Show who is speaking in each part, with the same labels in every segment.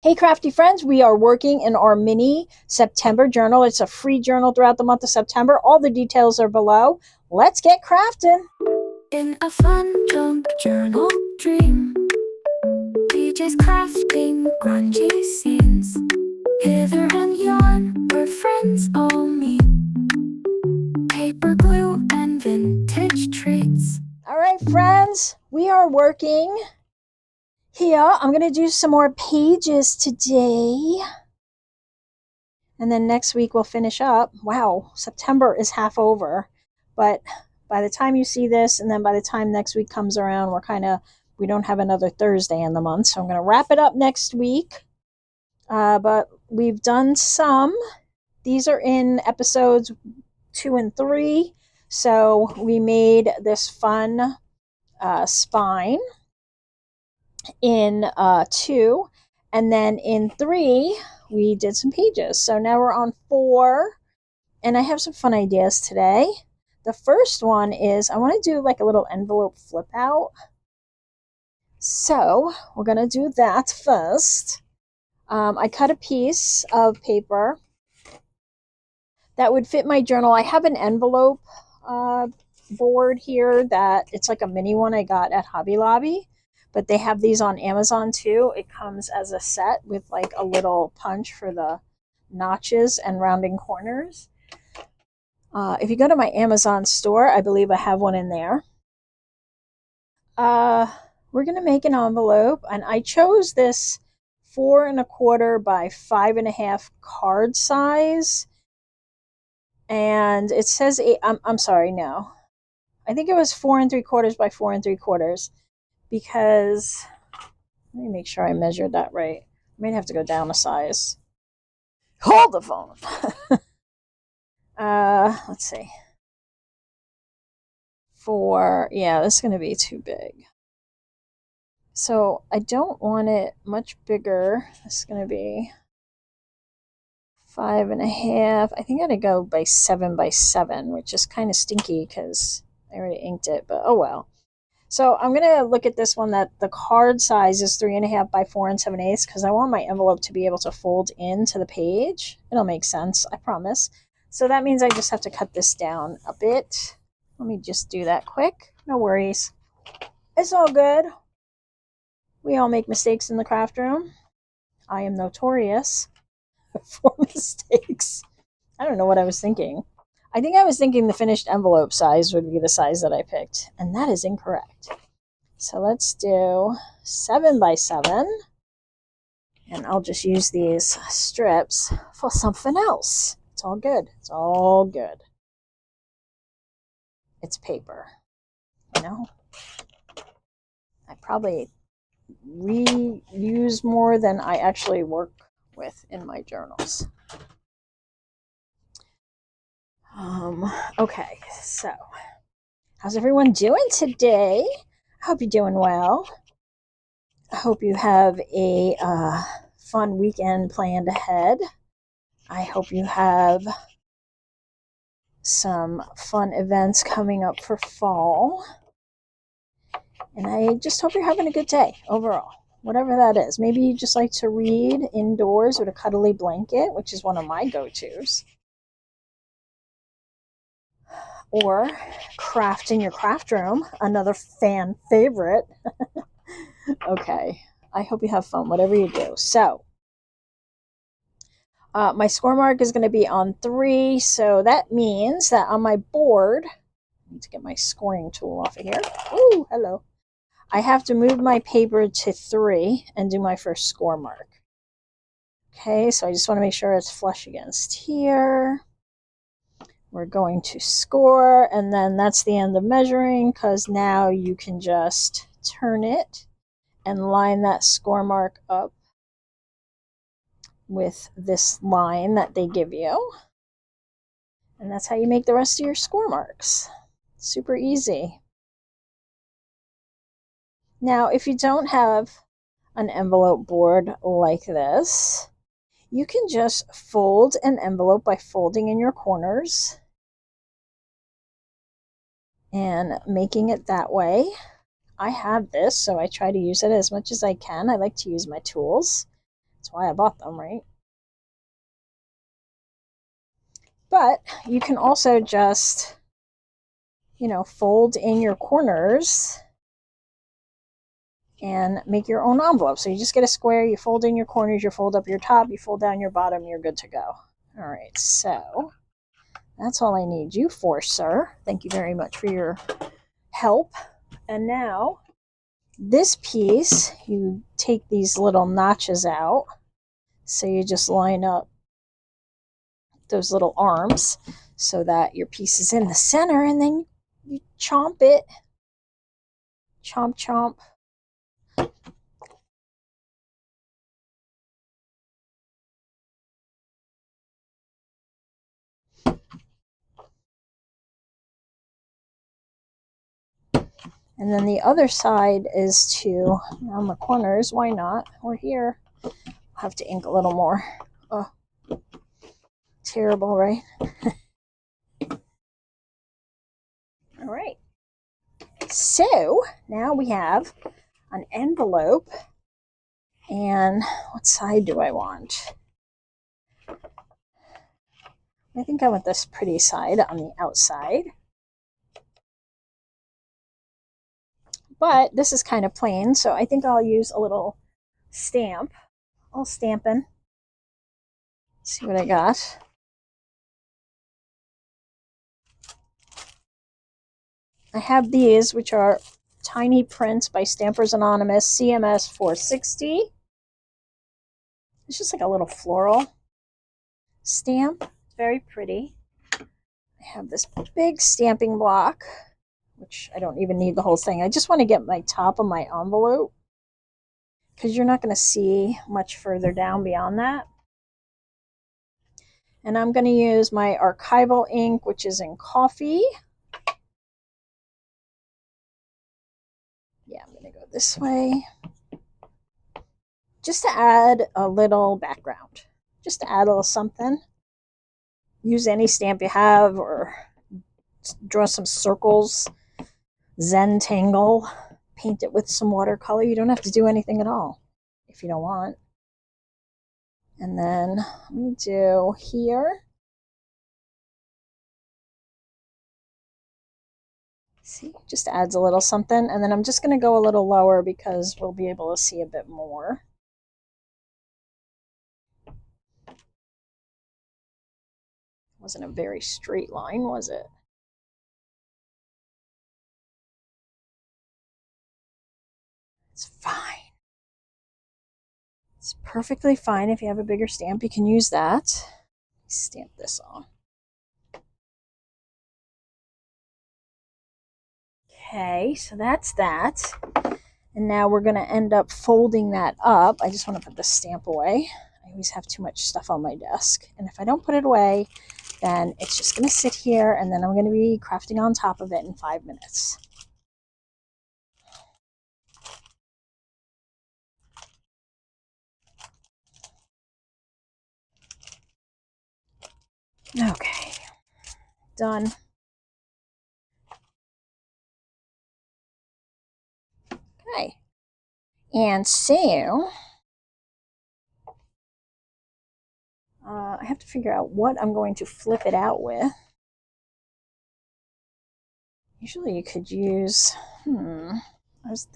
Speaker 1: Hey, crafty friends, we are working in our mini September journal. It's a free journal throughout the month of September. All the details are below. Let's get crafting.
Speaker 2: In a fun junk journal dream, pages crafting grungy scenes. Hither and yon, where friends all meet. Paper glue and vintage treats.
Speaker 1: All right, friends, we are working here. I'm going to do some more pages today. And then next week we'll finish up. Wow, September is half over. But by the time you see this, and then by the time next week comes around, we don't have another Thursday in the month. So I'm going to wrap it up next week. But we've done some. These are in episodes 2 and 3. So we made this fun spine in 2. And then in 3, we did some pages. So now we're on 4. And I have some fun ideas today. The first one is I want to do like a little envelope flip out. So we're going to do that first. I cut a piece of paper that would fit my journal. I have an envelope board here that it's like a mini one I got at Hobby Lobby, but they have these on Amazon too. It comes as a set with like a little punch for the notches and rounding corners. If you go to my Amazon store, I believe I have one in there. We're going to make an envelope, and I chose this 4 1/4 by 5 1/2 card size. And it says, I'm sorry, no. I think it was 4 3/4 by 4 3/4 because, let me make sure I measured that right. I may have to go down a size. Hold the phone. Let's see. This is going to be too big. So I don't want it much bigger. This is going to be 5 1/2. I think I'm going to go by 7 by 7, which is kind of stinky because I already inked it, but oh well. So I'm going to look at this one that the card size is 3 1/2 by 4 7/8 because I want my envelope to be able to fold into the page. It'll make sense, I promise. So that means I just have to cut this down a bit. Let me just do that quick. No worries. It's all good. We all make mistakes in the craft room. I am notorious for mistakes. I don't know what I was thinking. I think I was thinking the finished envelope size would be the size that I picked, and that is incorrect. So let's do 7 by 7, and I'll just use these strips for something else. It's all good. It's all good. It's paper, you know? I probably reuse more than I actually work with in my journals. Okay, so how's everyone doing today? I hope you're doing well. I hope you have a fun weekend planned ahead. I hope you have some fun events coming up for fall. And I just hope you're having a good day overall, whatever that is. Maybe you just like to read indoors with a cuddly blanket, which is one of my go-tos. Or craft in your craft room, another fan favorite. Okay, I hope you have fun, whatever you do. So, my score mark is going to be on 3, so that means that on my board, I need to get my scoring tool off of here. Ooh, hello. I have to move my paper to 3 and do my first score mark. Okay, so I just want to make sure it's flush against here. We're going to score, and then that's the end of measuring because now you can just turn it and line that score mark up with this line that they give you. And that's how you make the rest of your score marks. Super easy. Now, if you don't have an envelope board like this, you can just fold an envelope by folding in your corners and making it that way. I have this, so I try to use it as much as I can. I like to use my tools. That's why I bought them, right? But you can also just, fold in your corners and make your own envelope. So you just get a square, you fold in your corners, you fold up your top, you fold down your bottom, you're good to go. All right, so that's all I need you for, sir. Thank you very much for your help. And now this piece, you take these little notches out. So you just line up those little arms so that your piece is in the center, and then you chomp it. Chomp, chomp. And then the other side is to, on the corners, why not? We're here. I'll have to ink a little more. Oh, terrible, right? All right. So now we have an envelope. And what side do I want? I think I want this pretty side on the outside. But this is kind of plain, so I think I'll use a little stamp. I'll stampin'. See what I got. I have these, which are Tiny Prints by Stampers Anonymous, CMS 460. It's just like a little floral stamp. It's very pretty. I have this big stamping block, which I don't even need the whole thing. I just want to get my top of my envelope because you're not going to see much further down beyond that. And I'm going to use my archival ink, which is in coffee. Yeah, I'm going to go this way. Just to add a little background. Just to add a little something. Use any stamp you have or draw some circles. Zentangle. Paint it with some watercolor. You don't have to do anything at all if you don't want. And then let me do here. See, just adds a little something. And then I'm just going to go a little lower because we'll be able to see a bit more. Wasn't a very straight line, was it? It's fine. It's perfectly fine. If you have a bigger stamp, you can use that. Stamp this on. Okay, so that's that. And now we're going to end up folding that up. I just want to put the stamp away. I always have too much stuff on my desk. And if I don't put it away, then it's just going to sit here, and then I'm going to be crafting on top of it in 5 minutes. Okay, done. Okay, and so I have to figure out what I'm going to flip it out with. Usually you could use, I was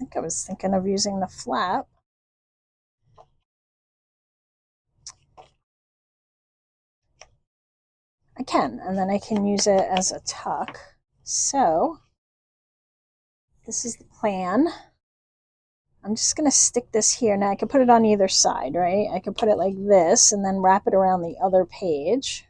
Speaker 1: thinking of using the flap. I can, and then I can use it as a tuck. So this is the plan. I'm just going to stick this here. Now I can put it on either side, right? I could put it like this and then wrap it around the other page.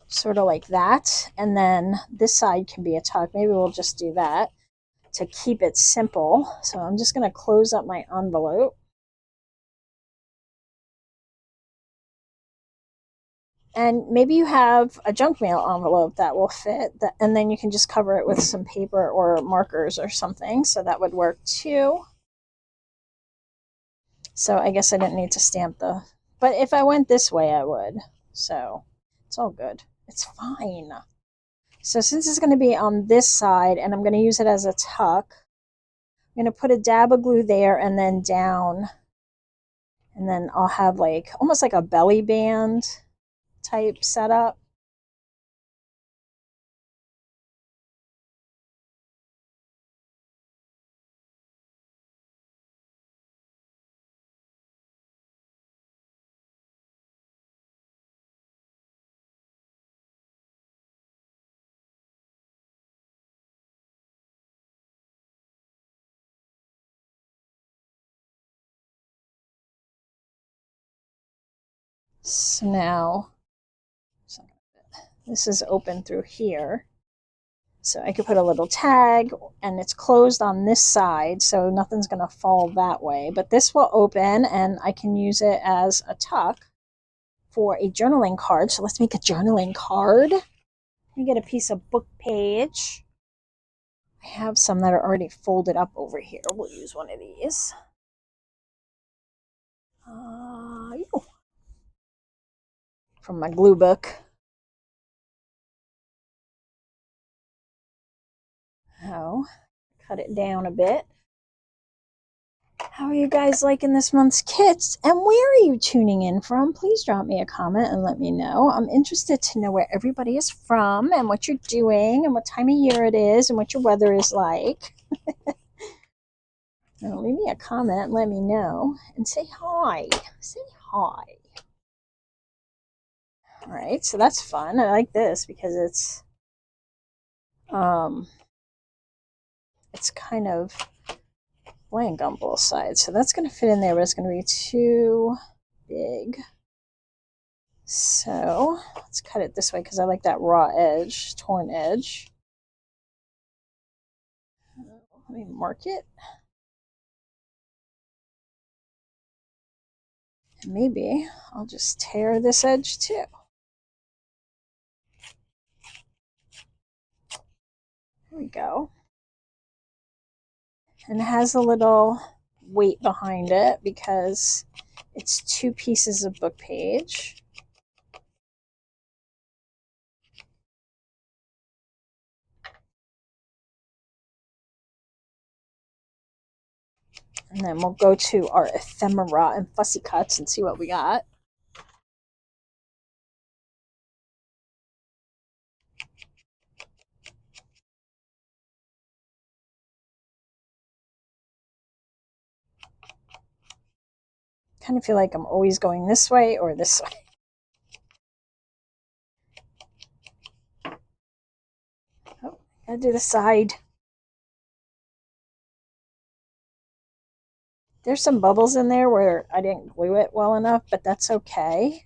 Speaker 1: Sort of like that. And then this side can be a tuck. Maybe we'll just do that to keep it simple. So I'm just going to close up my envelope. And maybe you have a junk mail envelope that will fit, and then you can just cover it with some paper or markers or something. So that would work too. So I guess I didn't need to stamp but if I went this way, I would. So it's all good. It's fine. So since it's going to be on this side, and I'm going to use it as a tuck, I'm going to put a dab of glue there and then down. And then I'll have like almost like a belly band type setup. So now, this is open through here. So I could put a little tag, and it's closed on this side, so nothing's going to fall that way. But this will open, and I can use it as a tuck for a journaling card. So let's make a journaling card. Let me get a piece of book page. I have some that are already folded up over here. We'll use one of these. From my glue book. Oh, cut it down a bit. How are you guys liking this month's kits? And where are you tuning in from? Please drop me a comment and let me know. I'm interested to know where everybody is from and what you're doing and what time of year it is and what your weather is like. Now, leave me a comment and let me know. And say hi. Say hi. All right, so that's fun. I like this because it's kind of blank on both sides. So that's going to fit in there, but it's going to be too big. So let's cut it this way because I like that raw edge, torn edge. Let me mark it. And maybe I'll just tear this edge too. There we go. And it has a little weight behind it because it's 2 pieces of book page. And then we'll go to our ephemera and fussy cuts and see what we got. Kind of feel like I'm always going this way or this way. Oh, gotta do the side. There's some bubbles in there where I didn't glue it well enough, but that's okay.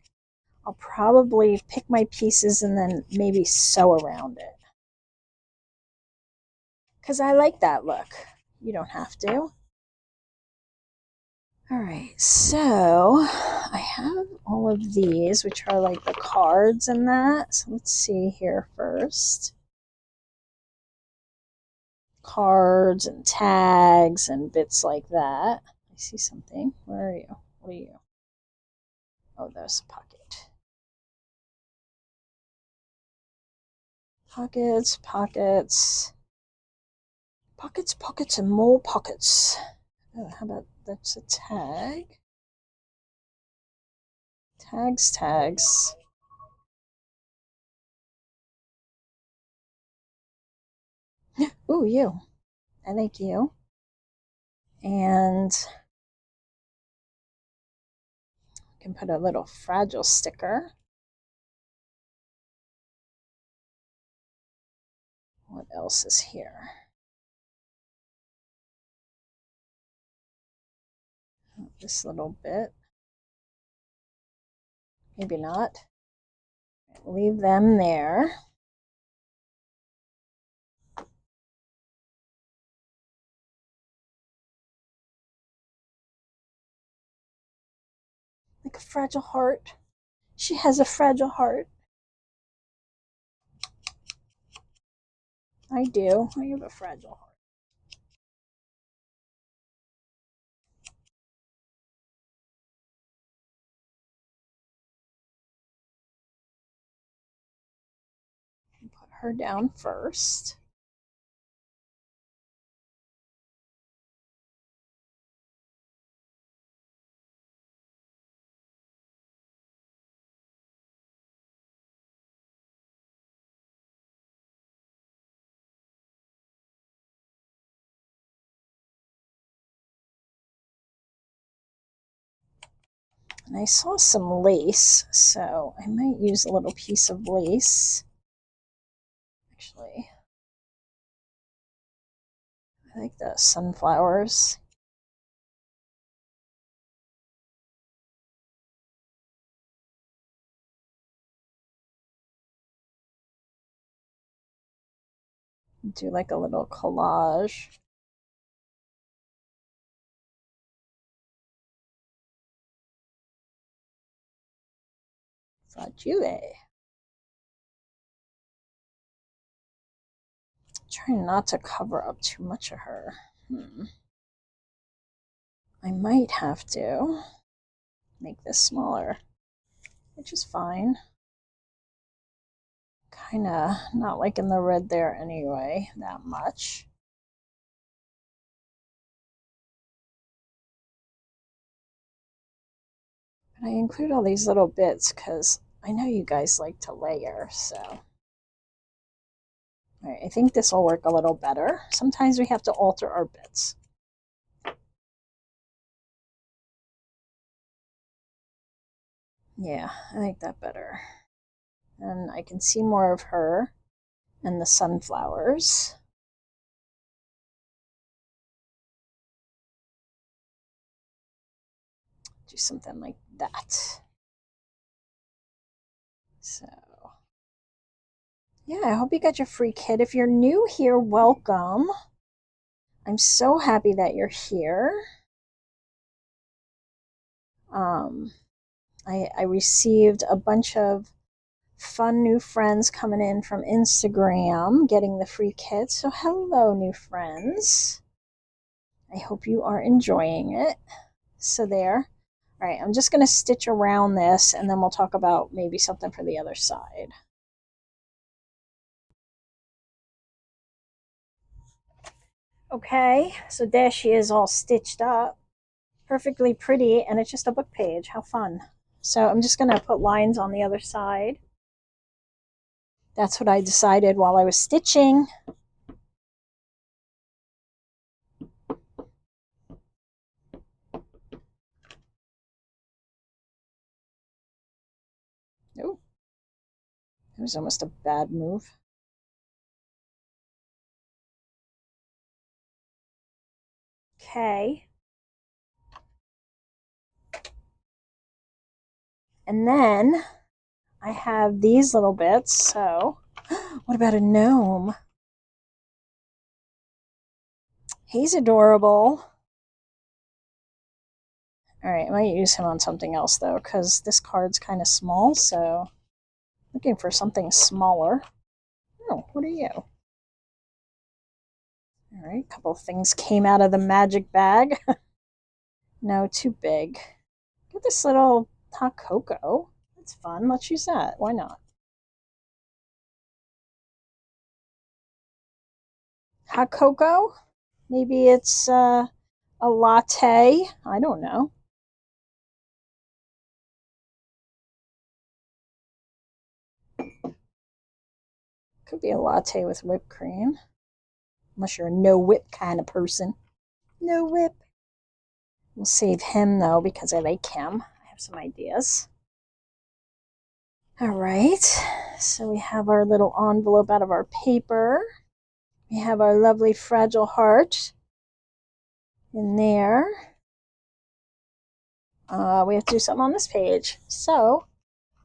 Speaker 1: I'll probably pick my pieces and then maybe sew around it. Because I like that look. You don't have to. Alright, so I have all of these, which are like the cards and that. So let's see here first. Cards and tags and bits like that. I see something. Where are you? What are you? Oh, there's a pocket. Pockets, pockets. Pockets, pockets, and more pockets. Oh, how about that's a tag? Tags, tags. Ooh, you. I like you. And I can put a little fragile sticker. What else is here? This little bit. Maybe not. Leave them there. Like a fragile heart. She has a fragile heart. I do. I have a fragile heart. Put her down first. And I saw some lace, so I might use a little piece of lace. Actually, I like the sunflowers. Do like a little collage. Fragile. Trying not to cover up too much of her. I might have to make this smaller, which is fine. Kind of not liking the red there anyway, that much. But I include all these little bits because I know you guys like to layer, so. All right, I think this will work a little better. Sometimes we have to alter our bits. Yeah, I like that better. And I can see more of her and the sunflowers. Do something like that. So, yeah, I hope you got your free kit. If you're new here, welcome. I'm so happy that you're here. I received a bunch of fun new friends coming in from Instagram getting the free kit. So, hello, new friends. I hope you are enjoying it. So, there. All right, I'm just going to stitch around this and then we'll talk about maybe something for the other side. Okay, so there she is all stitched up. Perfectly pretty, and it's just a book page. How fun. So I'm just going to put lines on the other side. That's what I decided while I was stitching. Oh, it was almost a bad move. Okay. And then I have these little bits. So, what about a gnome? He's adorable. All right, I might use him on something else though, because this card's kind of small. So, looking for something smaller. Oh, what are you? All right, a couple of things came out of the magic bag. No, too big. Get this little hot cocoa. That's fun. Let's use that. Why not? Hot cocoa? Maybe it's a latte. I don't know. Could be a latte with whipped cream. Unless you're a no whip kind of person. No whip. We'll save him though because I like him. I have some ideas. All right. So we have our little envelope out of our paper. We have our lovely fragile heart in there. We have to do something on this page. So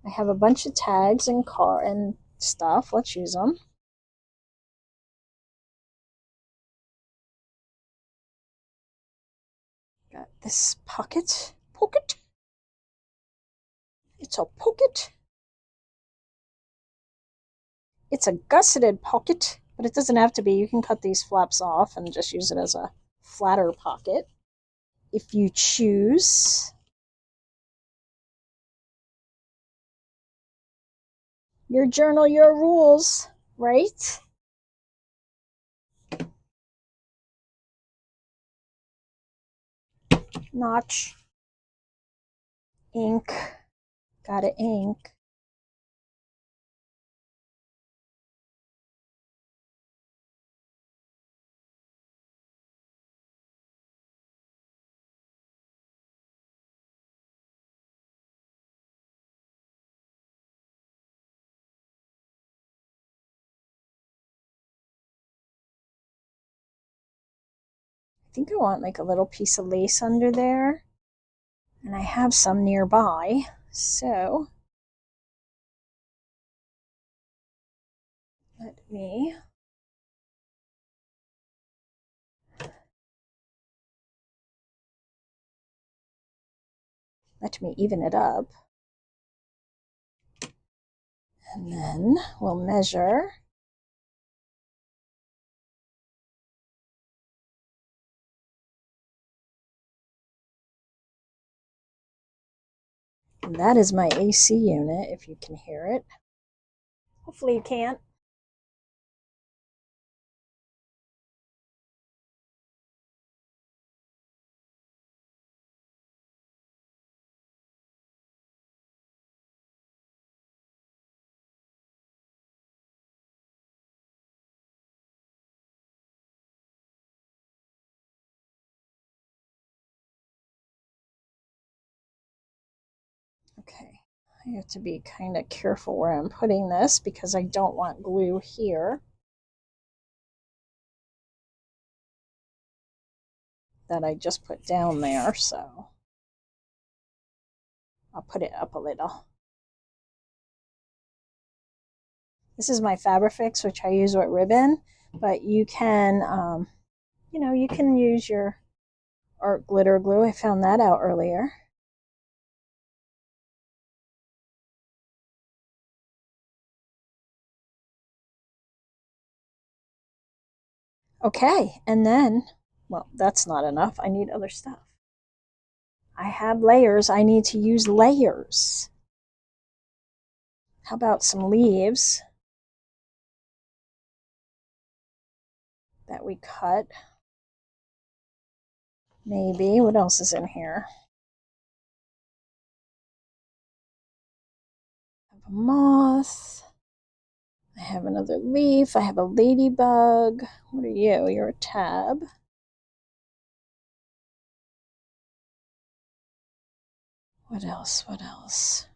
Speaker 1: I have a bunch of tags and stuff. Let's use them. Got this pocket. Pocket. It's a pocket. It's a gusseted pocket, but it doesn't have to be. You can cut these flaps off and just use it as a flatter pocket if you choose. Your journal, your rules, right? Notch. Ink. Gotta ink. think I want like a little piece of lace under there, and I have some nearby, so let me even it up, and then we'll measure. And that is my AC unit, if you can hear it. Hopefully you can't. Okay, I have to be kind of careful where I'm putting this because I don't want glue here that I just put down there, so I'll put it up a little. This is my Fabrifix, which I use with ribbon, but you can, you can use your art glitter glue. I found that out earlier. Okay, and then, well, that's not enough. I need other stuff. I have layers. I need to use layers. How about some leaves that we cut? Maybe. What else is in here? I have a moth. I have another leaf. I have a ladybug. What are you? You're a tab. What else? What else?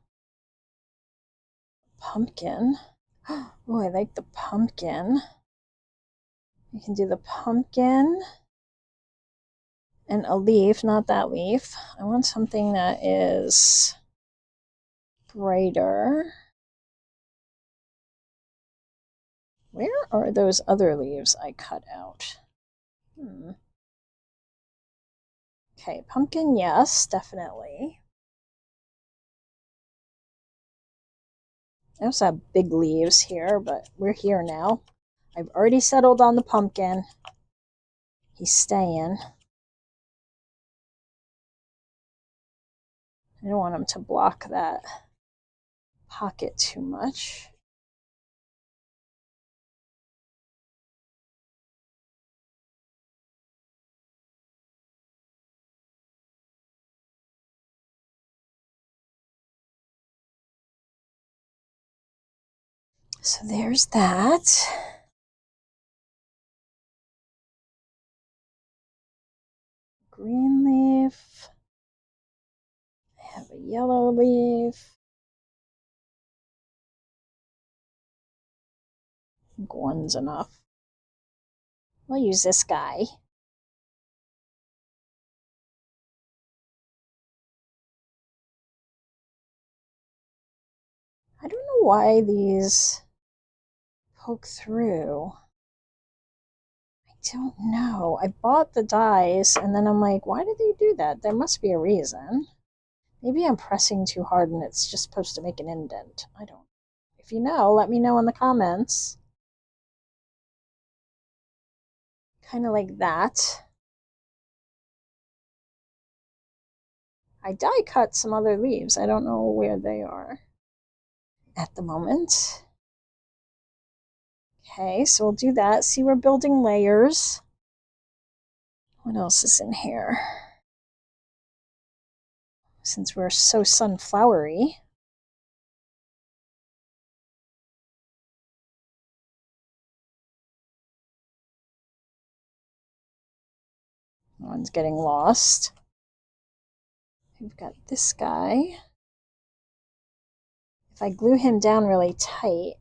Speaker 1: Pumpkin. Oh, I like the pumpkin. You can do the pumpkin and a leaf, not that leaf. I want something that is brighter. Where are those other leaves I cut out? Okay, pumpkin, yes, definitely. I also have big leaves here, but we're here now. I've already settled on the pumpkin. He's staying. I don't want him to block that pocket too much. So there's that. Green leaf. I have a yellow leaf. I think one's enough. We'll use this guy. I don't know why these poke through. I don't know. I bought the dies and then I'm like, why did they do that? There must be a reason. Maybe I'm pressing too hard and it's just supposed to make an indent. I don't. If you know, let me know in the comments. Kind of like that. I die cut some other leaves. I don't know where they are at the moment. Okay, so we'll do that. See, we're building layers. What else is in here? Since we're so sunflowery. One's getting lost. We've got this guy. If I glue him down really tight,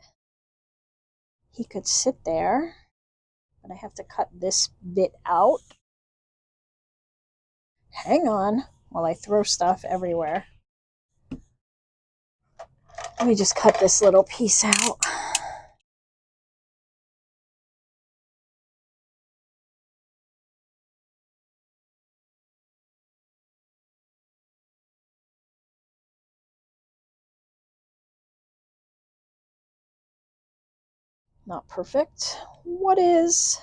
Speaker 1: he could sit there, but I have to cut this bit out. Hang on while I throw stuff everywhere. Let me just cut this little piece out. Not perfect. What is?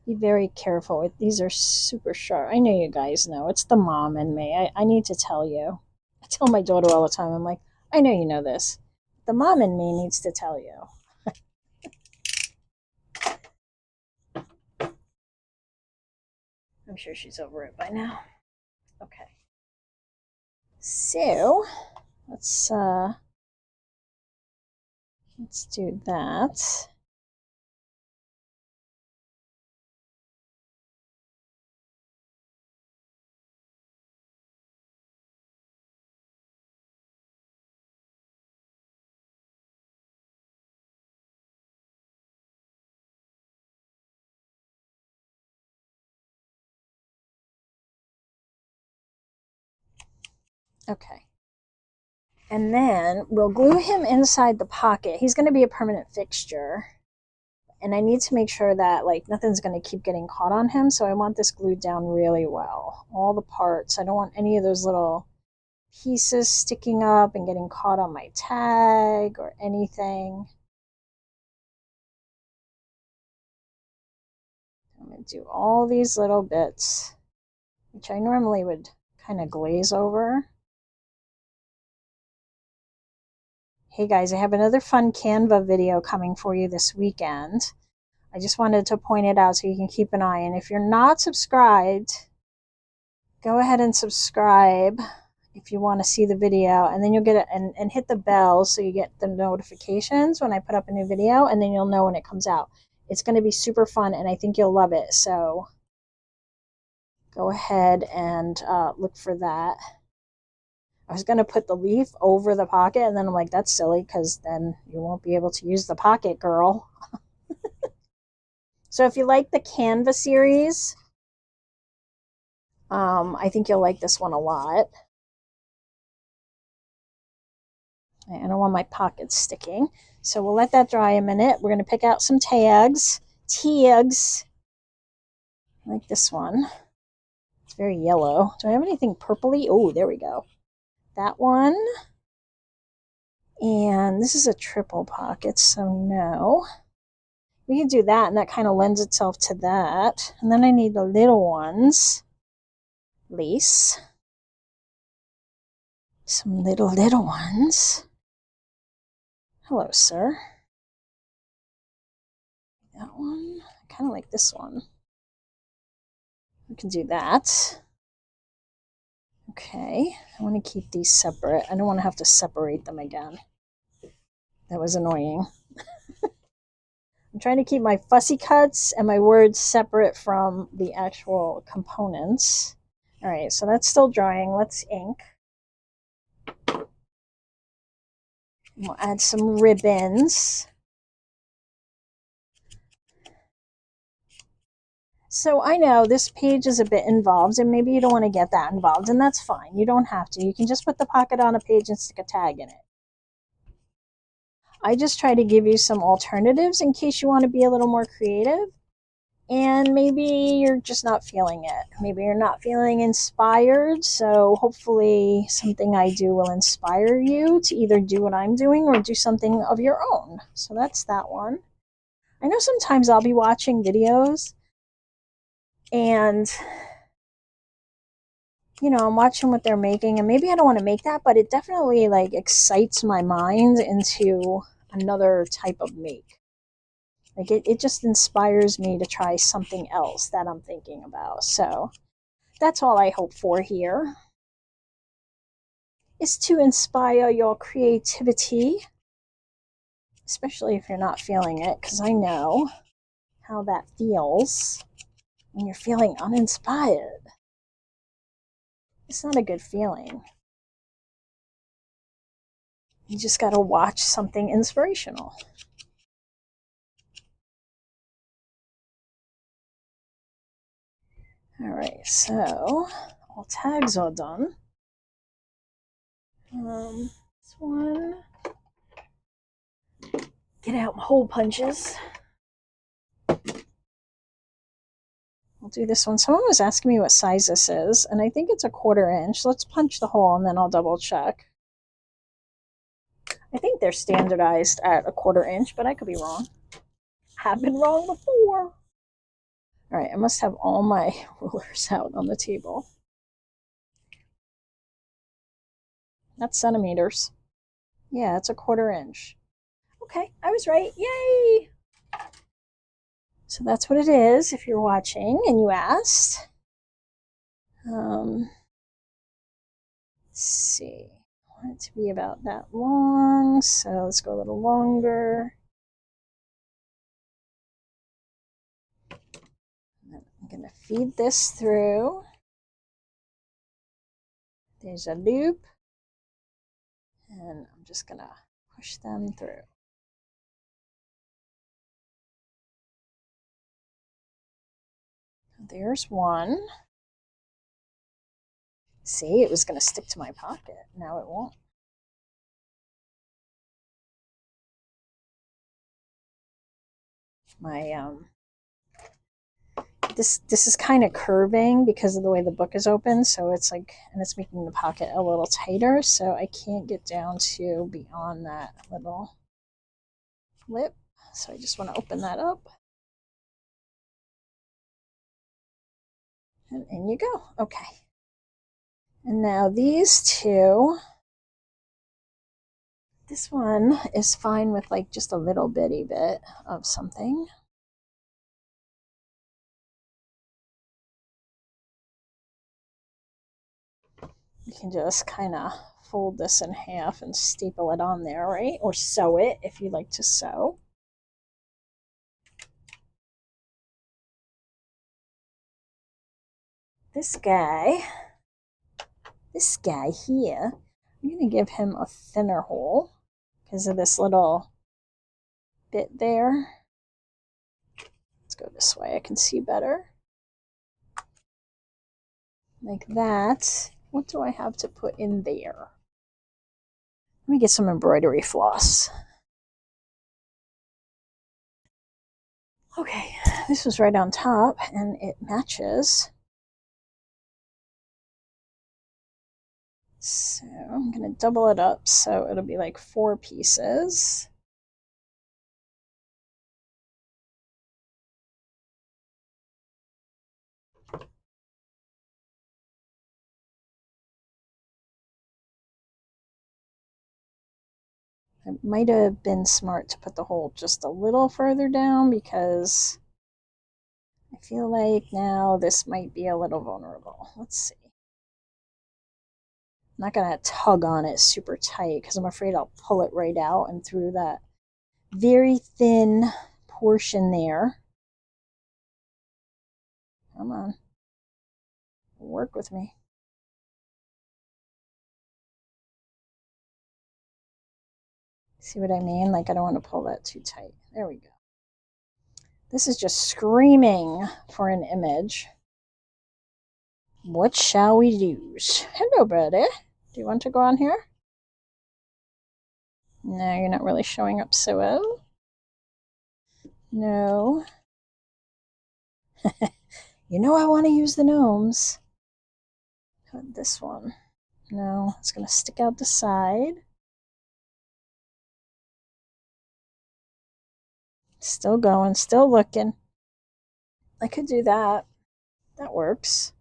Speaker 1: Be very careful. These are super sharp. I know you guys know. It's the mom in me. I need to tell you. I tell my daughter all the time, I'm like, I know you know this. The mom in me needs to tell you. I'm sure she's over it by now. Okay. So, let's do that. Okay. And then we'll glue him inside the pocket. He's going to be a permanent fixture. And I need to make sure that like nothing's going to keep getting caught on him. So I want this glued down really well. All the parts. I don't want any of those little pieces sticking up and getting caught on my tag or anything. I'm going to do all these little bits, which I normally would kind of glaze over. Hey guys, I have another fun Canva video coming for you this weekend. I just wanted to point it out so you can keep an eye. And if you're not subscribed, go ahead and subscribe if you want to see the video. And then you'll get it and hit the bell so you get the notifications when I put up a new video. And then you'll know when it comes out. It's going to be super fun and I think you'll love it. So go ahead and look for that. I was going to put the leaf over the pocket, and then I'm like, that's silly because then you won't be able to use the pocket, girl. So if you like the Canva series, I think you'll like this one a lot. I don't want my pockets sticking. So we'll let that dry a minute. We're going to pick out some tags. Tags. Like this one. It's very yellow. Do I have anything purpley? Oh, there we go. That one. And this is a triple pocket, so no. We can do that, and that kind of lends itself to that. And then I need the little ones. Lace. Some little ones. Hello, sir. That one. I kind of like this one. We can do that. Okay. I want to keep these separate. I don't want to have to separate them again. That was annoying. I'm trying to keep my fussy cuts and my words separate from the actual components. All right, so that's still drying. Let's ink. We'll add some ribbons. So I know this page is a bit involved and maybe you don't want to get that involved, and that's fine. You don't have to. You can just put the pocket on a page and stick a tag in it. I just try to give you some alternatives in case you want to be a little more creative and maybe you're just not feeling it. Maybe you're not feeling inspired, so hopefully something I do will inspire you to either do what I'm doing or do something of your own. So that's that one. I know sometimes I'll be watching videos and I'm watching what they're making and maybe I don't want to make that, but it definitely like excites my mind into another type of make. Like it just inspires me to try something else that I'm thinking about. So that's all I hope for here, is to inspire your creativity, especially if you're not feeling it, because I know how that feels when you're feeling uninspired. It's not a good feeling. You just got to watch something inspirational. All right, so all tags are done. This one. Get out my hole punches. I'll do this one. Someone was asking me what size this is, and I think it's a 1/4 inch. Let's punch the hole and then I'll double check. I think they're standardized at a 1/4 inch, but I could be wrong. Have been wrong before. All right, I must have all my rulers out on the table. That's centimeters. Yeah, it's a 1/4 inch. Okay, I was right. Yay! So that's what it is if you're watching and you asked. Let's see. I want it to be about that long, so let's go a little longer. I'm going to feed this through. There's a loop, and I'm just going to push them through. There's one. See, it was going to stick to my pocket. Now it won't. My this is kind of curving because of the way the book is open, so it's like, and it's making the pocket a little tighter, so I can't get down to beyond that little lip. So I just want to open that up. And in you go. Okay. And now these two, this one is fine with like just a little bitty bit of something. You can just kind of fold this in half and staple it on there, right? Or sew it if you like to sew. This guy here, I'm going to give him a thinner hole because of this little bit there. Let's go this way, I can see better. Like that. What do I have to put in there? Let me get some embroidery floss. Okay, this was right on top and it matches. So I'm going to double it up so it'll be like 4 pieces. It might have been smart to put the hole just a little further down because I feel like now this might be a little vulnerable. Let's see. I'm not going to tug on it super tight because I'm afraid I'll pull it right out and through that very thin portion there. Come on. Work with me. See what I mean? Like I don't want to pull that too tight. There we go. This is just screaming for an image. What shall we use? Hello, buddy. Do you want to go on here? No, you're not really showing up so well. No. You know I want to use the gnomes. This one. No, it's going to stick out the side. Still going, still looking. I could do that. That works.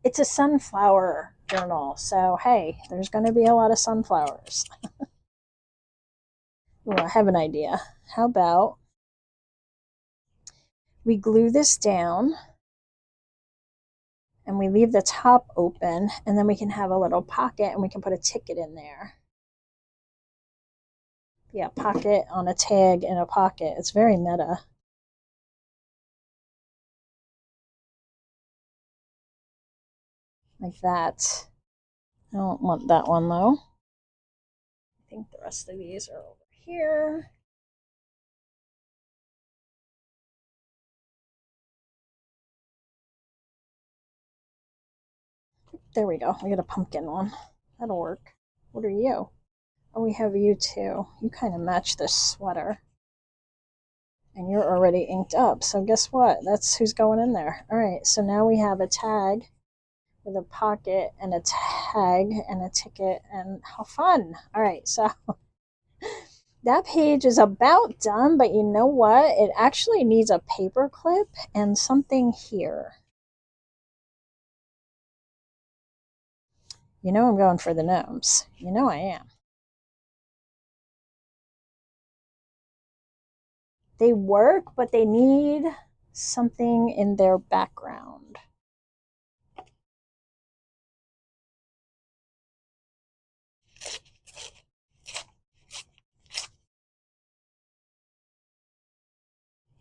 Speaker 1: It's a sunflower journal, so hey, there's going to be a lot of sunflowers. Ooh, I have an idea. How about we glue this down and we leave the top open, and then we can have a little pocket and we can put a ticket in there. Yeah, pocket on a tag in a pocket. It's very meta. Like that. I don't want that one though. I think the rest of these are over here. There we go. We got a pumpkin one. That'll work. What are you? Oh, we have you too. You kind of match this sweater. And you're already inked up. So guess what? That's who's going in there. All right. So now we have a tag with a pocket and a tag and a ticket. And how fun. All right. So that page is about done. But you know what? It actually needs a paper clip and something here. You know I'm going for the gnomes. You know I am. They work, but they need something in their background.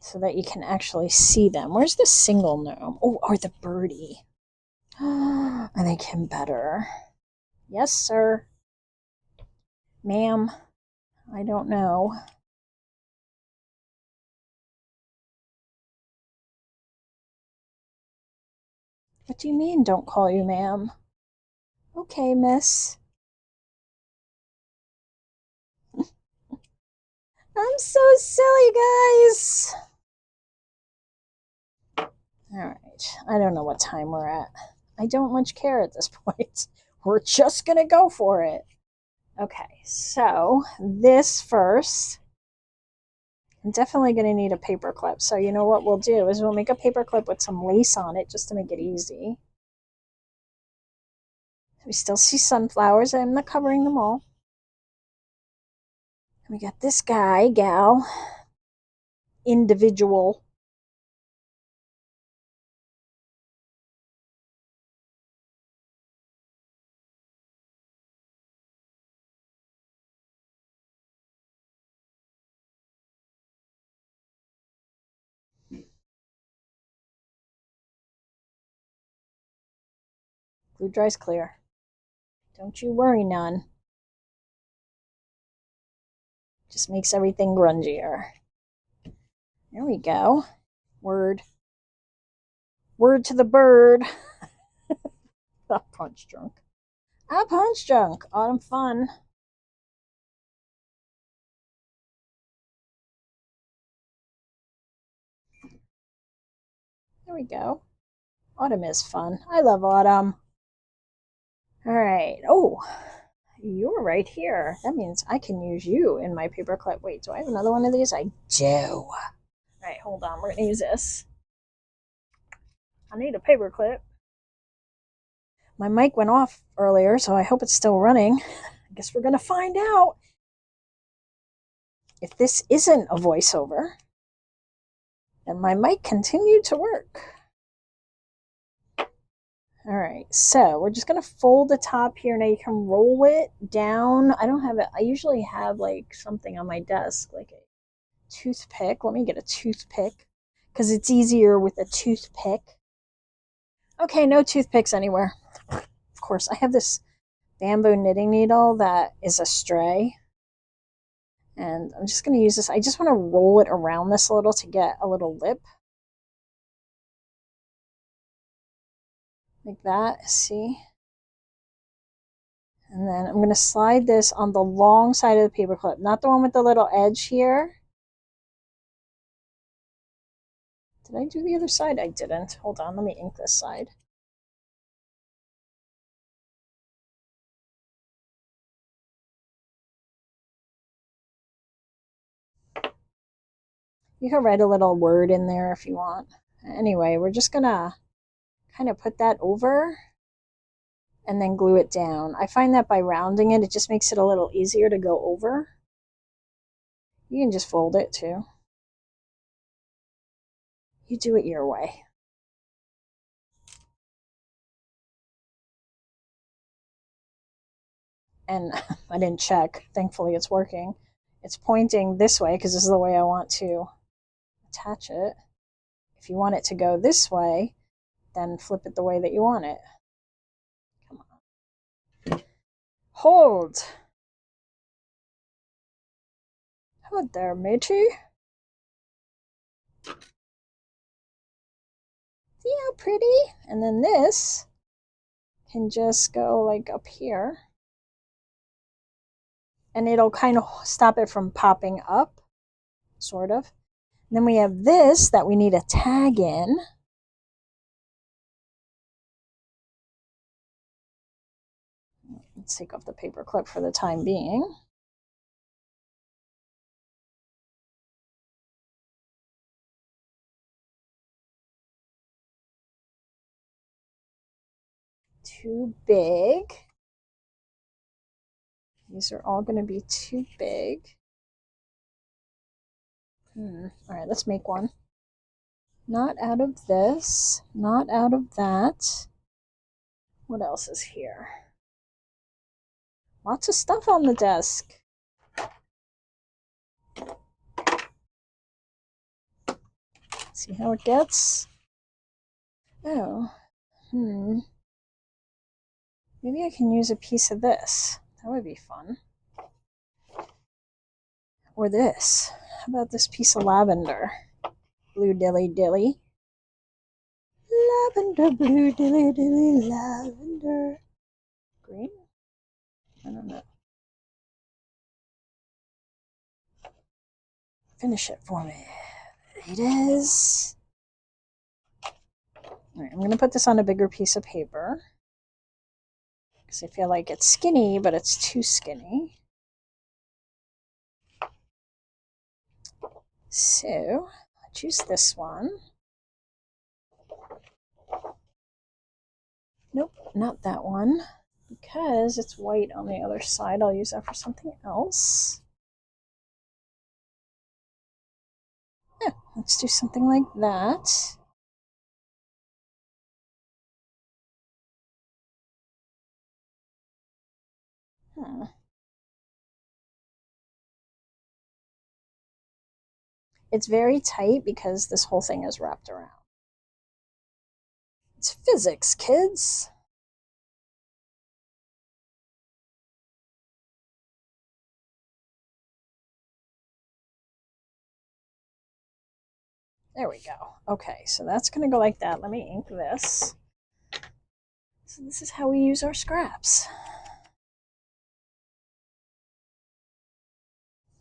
Speaker 1: So that you can actually see them. Where's the single gnome? Oh, or the birdie. I think him better. Yes, sir. Ma'am, I don't know. What do you mean, don't call you ma'am? Okay, miss. I'm so silly, guys. All right. I don't know what time we're at. I don't much care at this point. We're just going to go for it. Okay, so this first, I'm definitely going to need a paper clip. So you know what we'll do is we'll make a paper clip with some lace on it just to make it easy. We still see sunflowers. I'm not covering them all. We got this guy, gal, individual. Glue dries clear. Don't you worry none. Just makes everything grungier. There we go. Word. Word to the bird. Ah, punch drunk. Ah, punch drunk. Autumn fun. There we go. Autumn is fun. I love autumn. All right. Oh, you're right here. That means I can use you in my paper clip. Wait, do I have another one of these? I do. All right, hold on. We're going to use this. I need a paper clip. My mic went off earlier, so I hope it's still running. I guess we're going to find out. If this isn't a voiceover, then my mic continued to work. All right, so we're just going to fold the top here. Now you can roll it down. I don't have it. I usually have like something on my desk, like a toothpick. Let me get a toothpick because it's easier with a toothpick. Okay, no toothpicks anywhere. Of course, I have this bamboo knitting needle that is a stray. And I'm just going to use this. I just want to roll it around this a little to get a little lip. Like that, see? And then I'm going to slide this on the long side of the paper clip, not the one with the little edge here. Did I do the other side? I didn't. Hold on, let me ink this side. You can write a little word in there if you want. Anyway, we're just going to kind of put that over and then glue it down. I find that by rounding it, it just makes it a little easier to go over. You can just fold it too. You do it your way. And I didn't check. Thankfully, it's working. It's pointing this way because this is the way I want to attach it. If you want it to go this way, then flip it the way that you want it. Come on. Hold. Hold there, matey. See how pretty? And then this can just go like up here. And it'll kind of stop it from popping up, sort of. And then we have this that we need a tag in. Let's take off the paper clip for the time being. Too big. These are all going to be too big. All right, let's make one. Not out of this, not out of that. What else is here? Lots of stuff on the desk. See how it gets? Oh, maybe I can use a piece of this. That would be fun. Or this. How about this piece of lavender? Blue dilly dilly. Lavender, blue dilly dilly, lavender. Green? I don't know. Finish it for me. It is. All right, I'm going to put this on a bigger piece of paper because I feel like it's skinny, but it's too skinny. So I'll choose this one. Nope, not that one. Because it's white on the other side, I'll use that for something else. Yeah, let's do something like that. It's very tight because this whole thing is wrapped around. It's physics, kids. There we go. Okay, so that's going to go like that. Let me ink this. So this is how we use our scraps.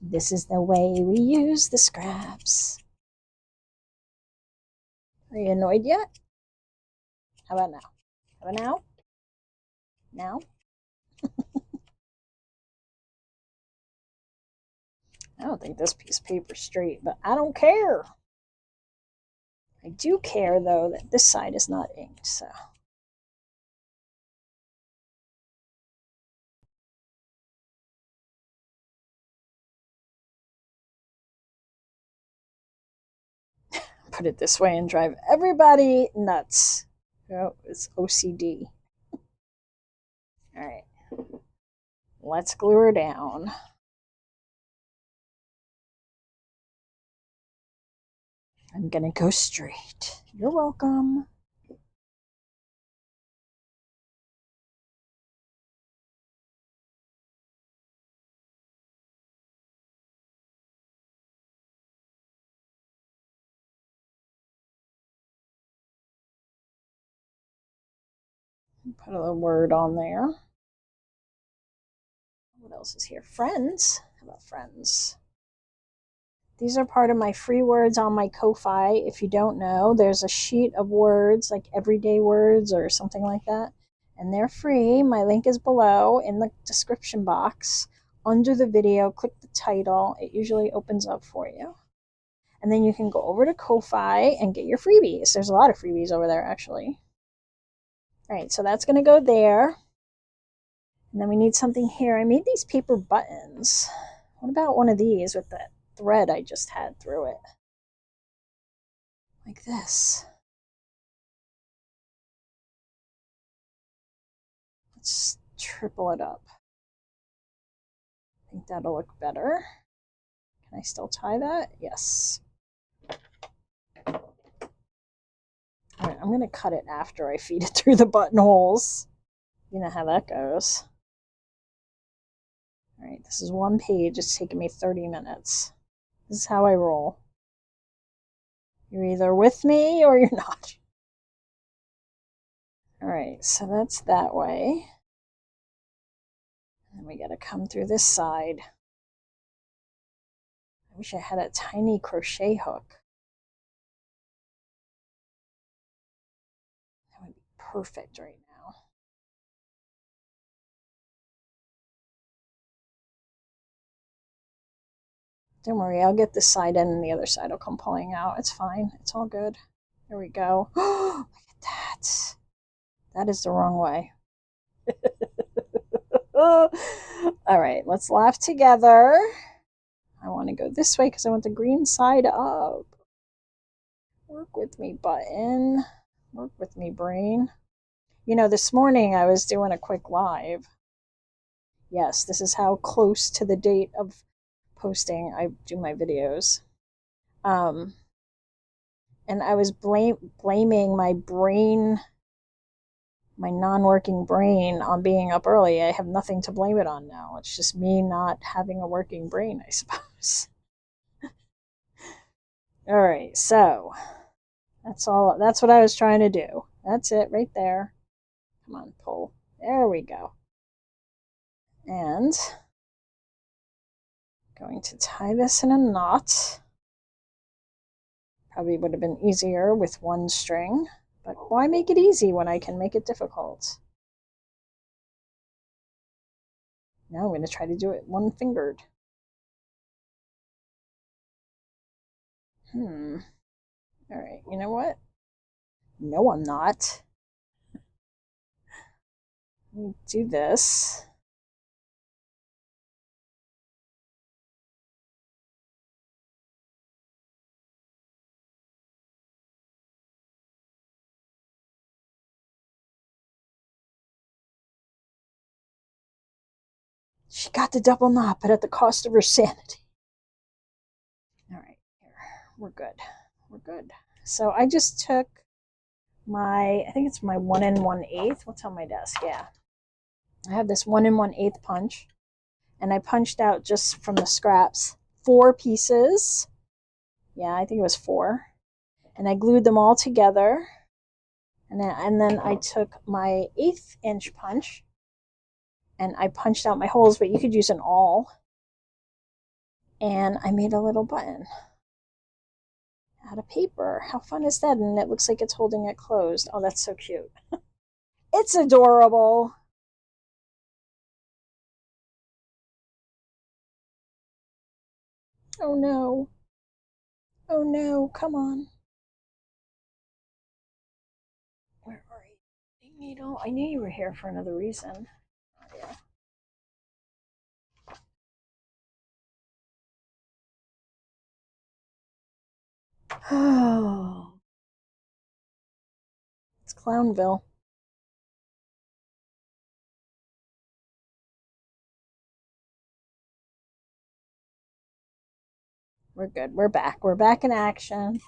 Speaker 1: This is the way we use the scraps. Are you annoyed yet? How about now? How about now? Now? I don't think this piece of paper is straight, but I don't care. I do care, though, that this side is not inked, so. Put it this way and drive everybody nuts. Oh, it's OCD. All right. Let's glue her down. I'm gonna go straight. You're welcome. Put a little word on there. What else is here? Friends. How about friends? These are part of my free words on my Ko-Fi. If you don't know, there's a sheet of words, like everyday words or something like that. And they're free. My link is below in the description box. Under the video, click the title. It usually opens up for you. And then you can go over to Ko-Fi and get your freebies. There's a lot of freebies over there, actually. All right, so that's going to go there. And then we need something here. I made these paper buttons. What about one of these with that thread I just had through it? Like this. Let's triple it up. I think that'll look better. Can I still tie that? Yes. All right, I'm going to cut it after I feed it through the buttonholes. You know how that goes. All right, this is one page. It's taken me 30 minutes. This is how I roll. You're either with me or you're not. All right, so that's that way. And then we got to come through this side. I wish I had a tiny crochet hook. That would be perfect right now. Don't worry, I'll get this side in and the other side will come pulling out. It's fine. It's all good. There we go. Look at that. That is the wrong way. All right, let's laugh together. I want to go this way because I want the green side up. Work with me, button. Work with me, brain. You know, this morning I was doing a quick live. Yes, this is how close to the date of posting I do my videos. And I was blaming my brain, my non-working brain, on being up early. I have nothing to blame it on now. It's just me not having a working brain, I suppose. All right, so that's all. That's what I was trying to do. That's it right there. Come on, pull. There we go. And I'm going to tie this in a knot. Probably would have been easier with one string, but why make it easy when I can make it difficult? Now I'm going to try to do it one-fingered. All right, you know what? No, I'm not. Let me do this. She got the double knot, but at the cost of her sanity. All right, here. We're good. We're good. So I just took my, I think it's my 1 1/8. What's on my desk? Yeah. I have this 1 1/8 punch, and I punched out just from the scraps 4 pieces. Yeah, I think it was 4. And I glued them all together. And then I took my 1/8 inch punch and I punched out my holes, but you could use an awl. And I made a little button out of paper. How fun is that? And it looks like it's holding it closed. Oh, that's so cute. It's adorable. Oh no. Oh no, come on. Where are you? Needle? I knew you were here for another reason. Oh, yeah. Oh, it's Clownville. We're good. We're back. We're back in action.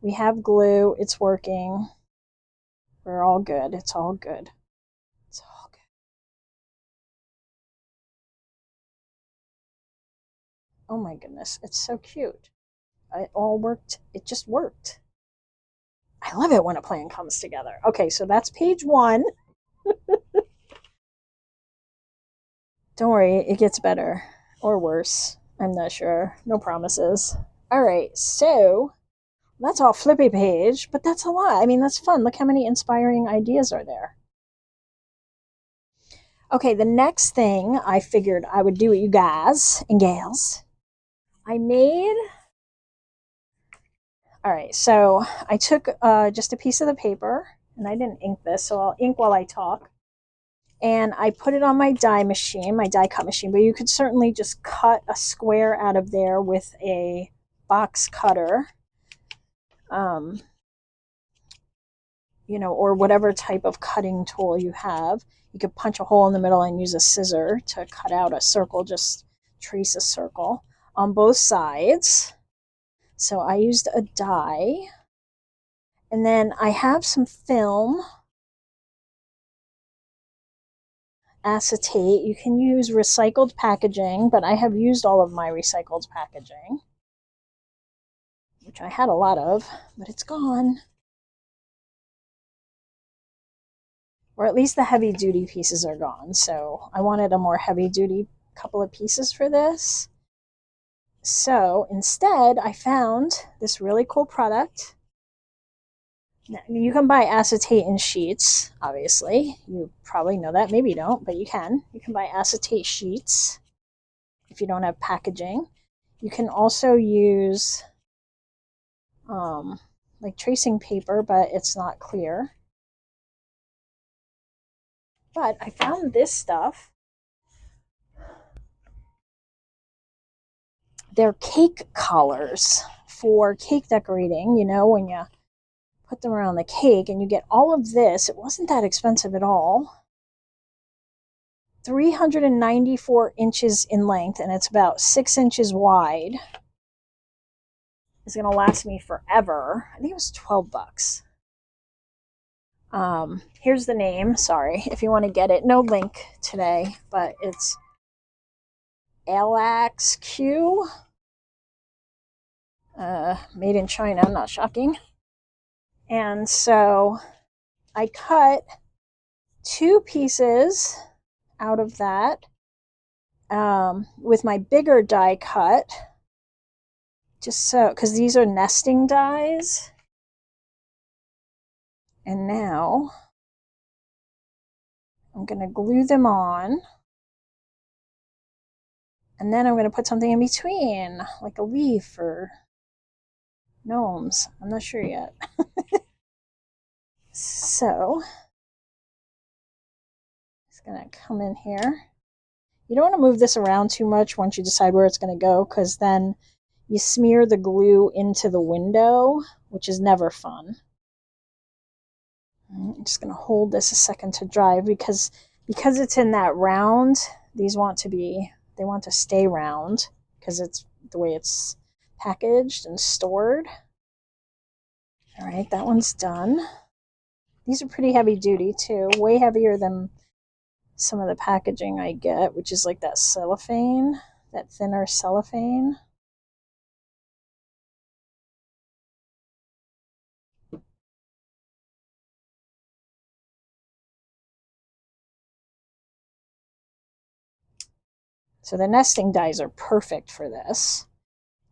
Speaker 1: We have glue. It's working. We're all good. It's all good. It's all good. Oh my goodness. It's so cute. It all worked. It just worked. I love it when a plan comes together. Okay, so that's page 1. Don't worry, it gets better or worse. I'm not sure. No promises. All right, so that's all flippy page, but that's a lot. I mean, that's fun. Look how many inspiring ideas are there. Okay, the next thing I figured I would do with you guys and gals, I made. All right, so I took just a piece of the paper, and I didn't ink this, so I'll ink while I talk. And I put it on my die machine, my die cut machine, but you could certainly just cut a square out of there with a box cutter, you know, or whatever type of cutting tool you have. You could punch a hole in the middle and use a scissor to cut out a circle, just trace a circle on both sides. So I used a die. And then I have some film, acetate. You can use recycled packaging, but I have used all of my recycled packaging, which I had a lot of, but it's gone. or at least the heavy duty pieces are gone. So I wanted a more heavy duty couple of pieces for this. So instead, I found this really cool product. Now, you can buy acetate in sheets, obviously. You probably know that. Maybe you don't, but you can. You can buy acetate sheets if you don't have packaging. You can also use like tracing paper, but it's not clear. But I found this stuff. They're cake collars for cake decorating, you know, when you put them around the cake and you get all of this. It wasn't that expensive at all. 394 inches in length, and it's about 6 inches wide. It's going to last me forever. I think it was $12. Here's the name. Sorry if you want to get it. No link today, but it's LXQ. Made in China, not shocking. And so I cut 2 pieces out of that with my bigger die cut, just so, because these are nesting dies. And now I'm going to glue them on. And then I'm going to put something in between, like a leaf or gnomes. I'm not sure yet. So, it's going to come in here. You don't want to move this around too much once you decide where it's going to go, because then you smear the glue into the window, which is never fun. I'm just going to hold this a second to dry because it's in that round. They want to stay round because it's the way it's packaged and stored. All right, that one's done. These are pretty heavy duty too, way heavier than some of the packaging I get, which is like that cellophane, that thinner cellophane. So the nesting dies are perfect for this.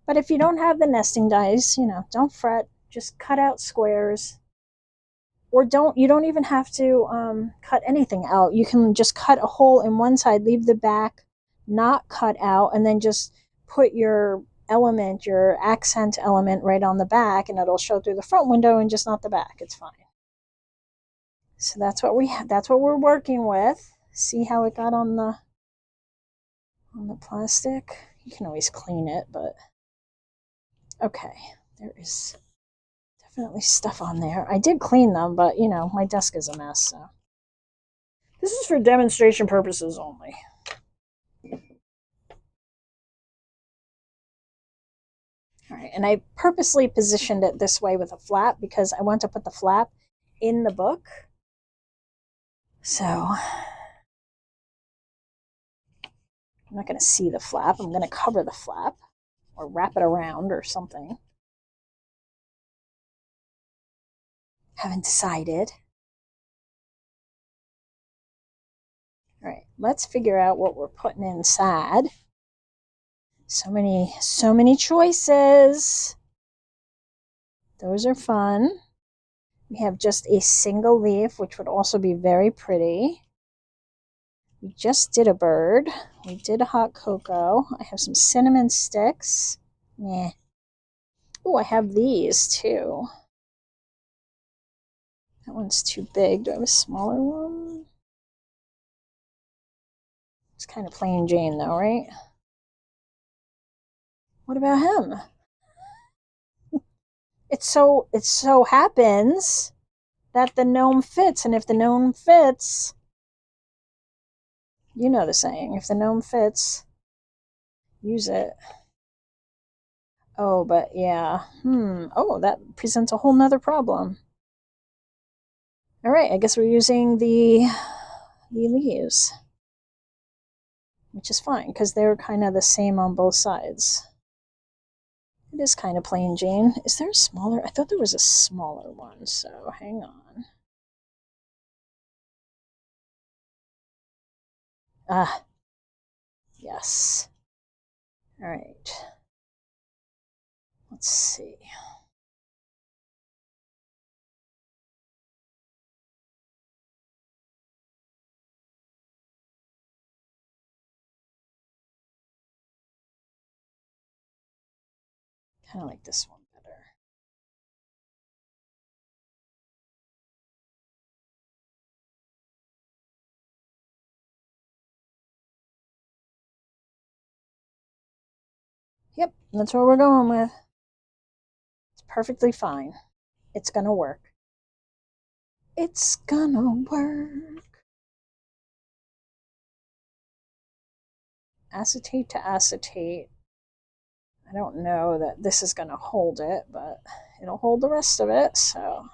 Speaker 1: But if you don't have the nesting dies, don't fret. Just cut out squares. Or you don't even have to cut anything out. You can just cut a hole in one side, leave the back not cut out, and then just put your element, your accent element right on the back, and it'll show through the front window and just not the back. It's fine. So that's what we're working with. See how it got on the plastic? You can always clean it, but okay. There is definitely stuff on there. I did clean them, but my desk is a mess, so this is for demonstration purposes only. All right, and I purposely positioned it this way with a flap because I want to put the flap in the book. So I'm not going to see the flap. I'm going to cover the flap or wrap it around or something. Haven't decided. All right, let's figure out what we're putting inside. So many choices. Those are fun. We have just a single leaf, which would also be very pretty. We just did a bird. We did a hot cocoa. I have some cinnamon sticks. Yeah. Oh, I have these too. That one's too big. Do I have a smaller one? It's kind of plain Jane though, right? What about him? It so happens that the gnome fits, and if the gnome fits, you know the saying, if the gnome fits, use it. Oh, but yeah. Oh, that presents a whole nother problem. All right, I guess we're using the leaves, which is fine because they're kind of the same on both sides. It is kind of plain Jane. Is there a smaller? I thought there was a smaller one, so hang on. Ah, yes. All right. Let's see. Kind of like this one better. Yep, that's what we're going with. It's perfectly fine. It's gonna work. It's gonna work. Acetate to acetate. I don't know that this is gonna hold it, but it'll hold the rest of it, so.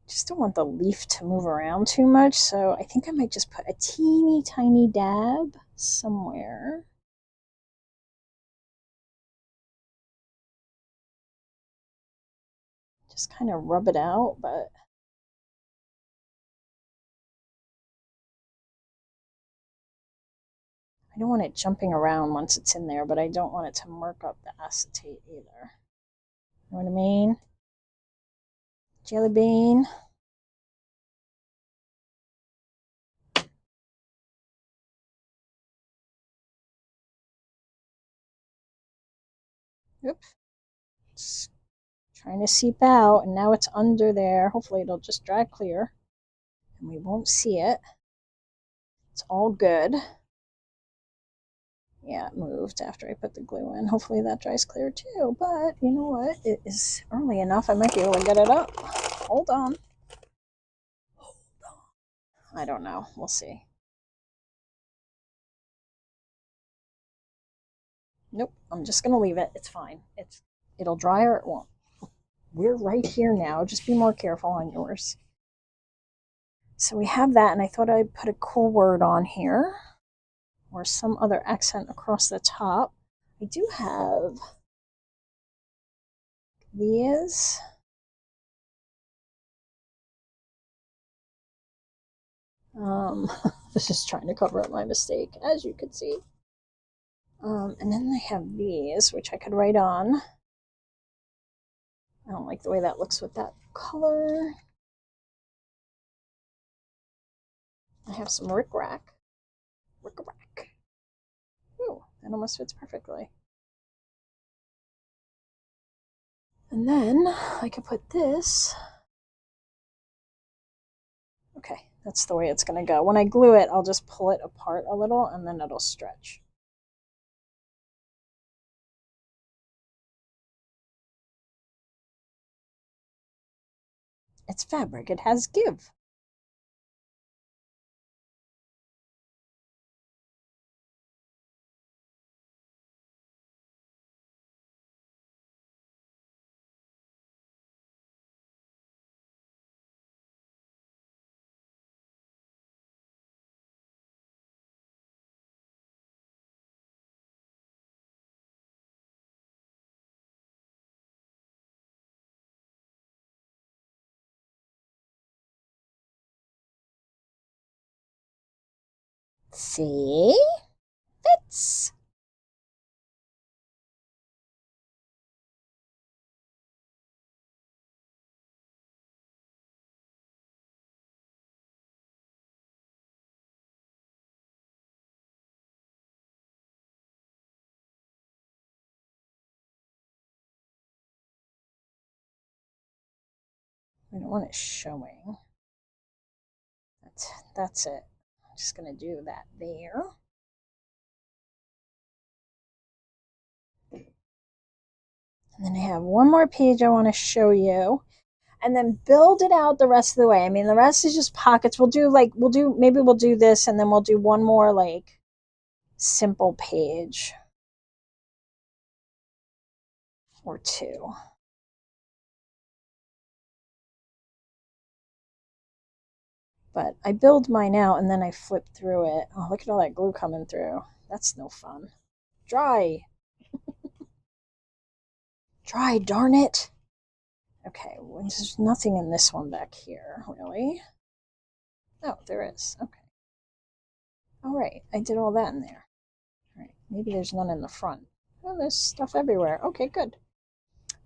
Speaker 1: Just don't want the leaf to move around too much, so I think I might just put a teeny tiny dab somewhere. Just kind of rub it out, but I don't want it jumping around once it's in there, but I don't want it to murk up the acetate either. You know what I mean? Jelly bean. Oops. It's trying to seep out, and now it's under there. Hopefully it'll just dry clear, and we won't see it. It's all good. Yeah, it moved after I put the glue in. Hopefully that dries clear too, but you know what? It is early enough. I might be able to get it up. Hold on. I don't know. We'll see. Nope. I'm just gonna leave it. It's fine. It'll dry or it won't. We're right here now. Just be more careful on yours. So we have that, and I thought I'd put a cool word on here or some other accent across the top. I do have these. This is trying to cover up my mistake, as you can see. And then I have these, which I could write on. I don't like the way that looks with that color. I have some rickrack. Rickrack. Ooh, that almost fits perfectly. And then I could put this. Okay, that's the way it's going to go. When I glue it, I'll just pull it apart a little and then it'll stretch. It's fabric, it has give. See? Fits. I don't want it showing. That's it. I'm just going to do that there. And then I have one more page I want to show you. And then build it out the rest of the way. I mean, the rest is just pockets. Maybe we'll do this and then we'll do one more like simple page or two. But I build mine out and then I flip through it. Oh, look at all that glue coming through. That's no fun. Dry. Dry, darn it. Okay, well, there's nothing in this one back here, really. Oh, there is. Okay. All right, I did all that in there. All right, maybe there's none in the front. Oh, there's stuff everywhere. Okay, good.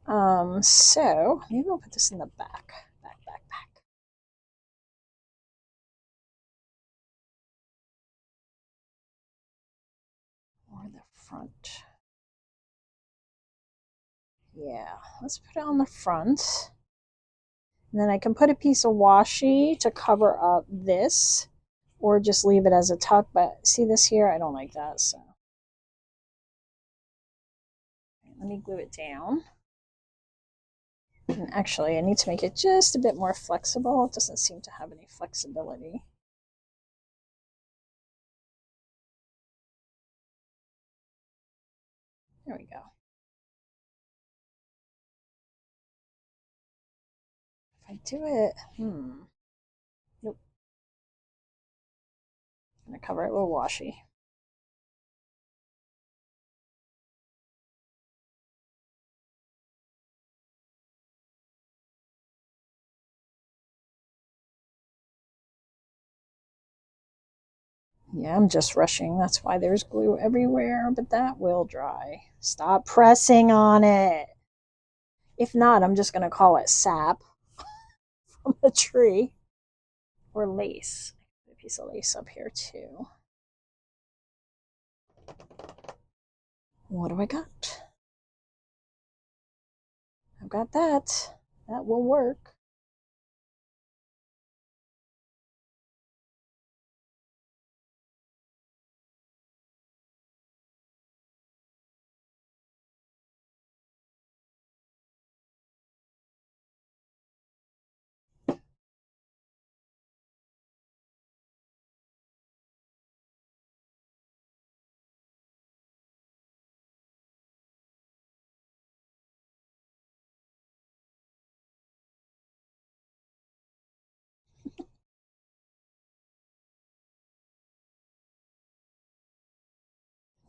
Speaker 1: So maybe I'll put this in the back. Back. Or the front. Yeah, let's put it on the front. And then I can put a piece of washi to cover up this, or just leave it as a tuck. But see this here? I don't like that, so let me glue it down. And actually, I need to make it just a bit more flexible. It doesn't seem to have any flexibility. There we go. If I do it, nope. I'm gonna cover it with washi. Yeah, I'm just rushing. That's why there's glue everywhere, but that will dry. Stop pressing on it. If not, I'm just gonna call it sap from the tree. Or lace. Put a piece of lace up here too. What do I got? I've got that. That will work.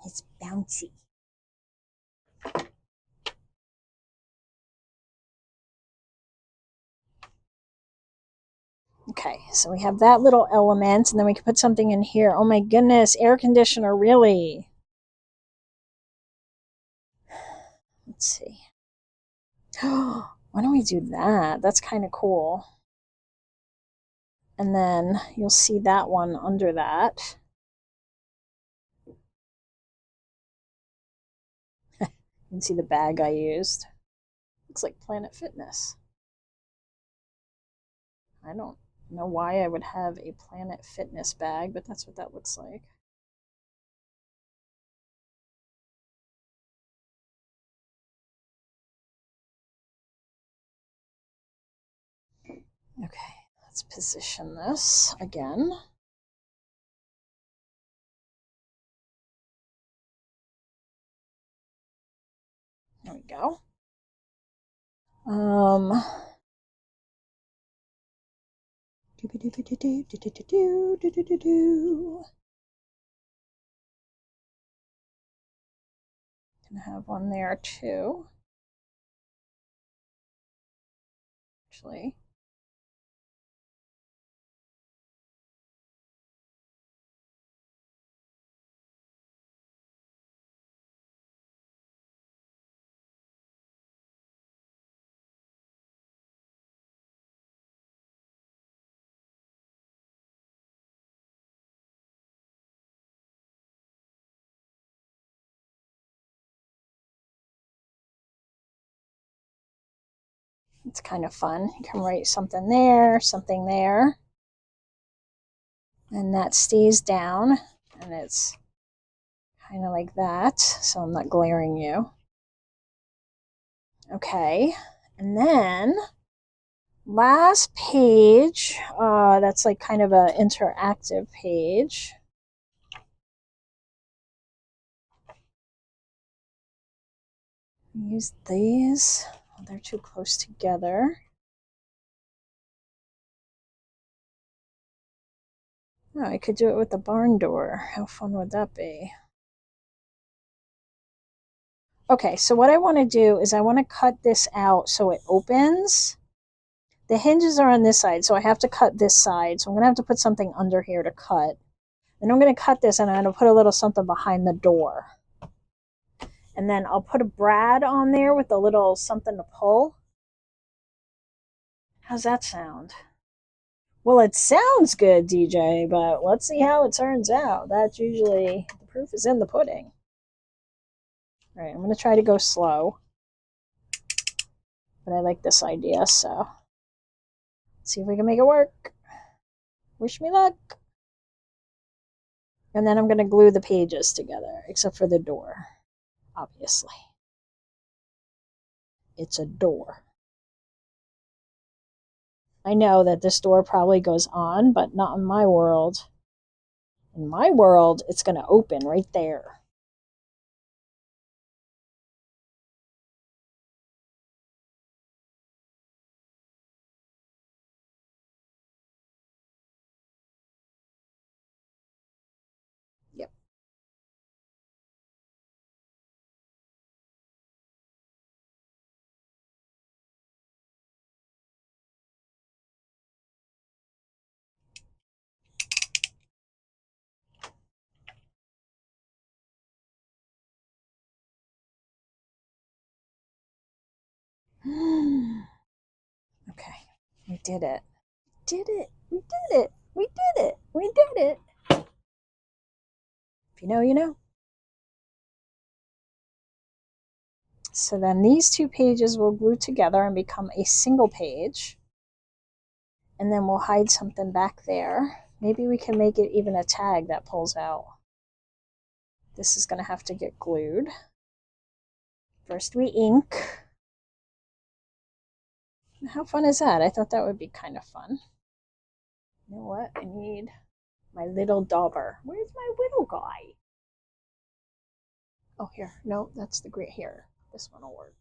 Speaker 1: It's bouncy. Okay, so we have that little element, and then we can put something in here. Oh my goodness, air conditioner, really? Let's see. Why don't we do that? That's kind of cool. And then you'll see that one under that. You can see the bag I used. Looks like Planet Fitness. I don't know why I would have a Planet Fitness bag, but that's what that looks like. Okay, let's position this again. There we go. Gonna have one there too. Actually, it's kind of fun. You can write something there, and that stays down, and it's kind of like that, so I'm not glaring you. Okay, and then last page, that's like kind of an interactive page. Use these. Oh, they're too close together. Oh, I could do it with the barn door. How fun would that be? Okay, so what I want to do is I want to cut this out so it opens. The hinges are on this side, so I have to cut this side. So I'm going to have to put something under here to cut. Then I'm going to cut this and I'm going to put a little something behind the door. And then I'll put a brad on there with a little something to pull. How's that sound? Well, it sounds good, DJ, but let's see how it turns out. That's usually, the proof is in the pudding. All right, I'm going to try to go slow. But I like this idea, so let's see if we can make it work. Wish me luck. And then I'm going to glue the pages together, except for the door, obviously. It's a door. I know that this door probably goes on, but not in my world. In my world, it's going to open right there. Yep. Okay, we did it. Did it. We did it. We did it. We did it. If you know, you know. So then these two pages will glue together and become a single page. And then we'll hide something back there. Maybe we can make it even a tag that pulls out. This is going to have to get glued. First we ink. How fun is that? I thought that would be kind of fun. You know what? I need my little dauber. Where's my little guy? Oh, here. No, that's the gray here. This one will work.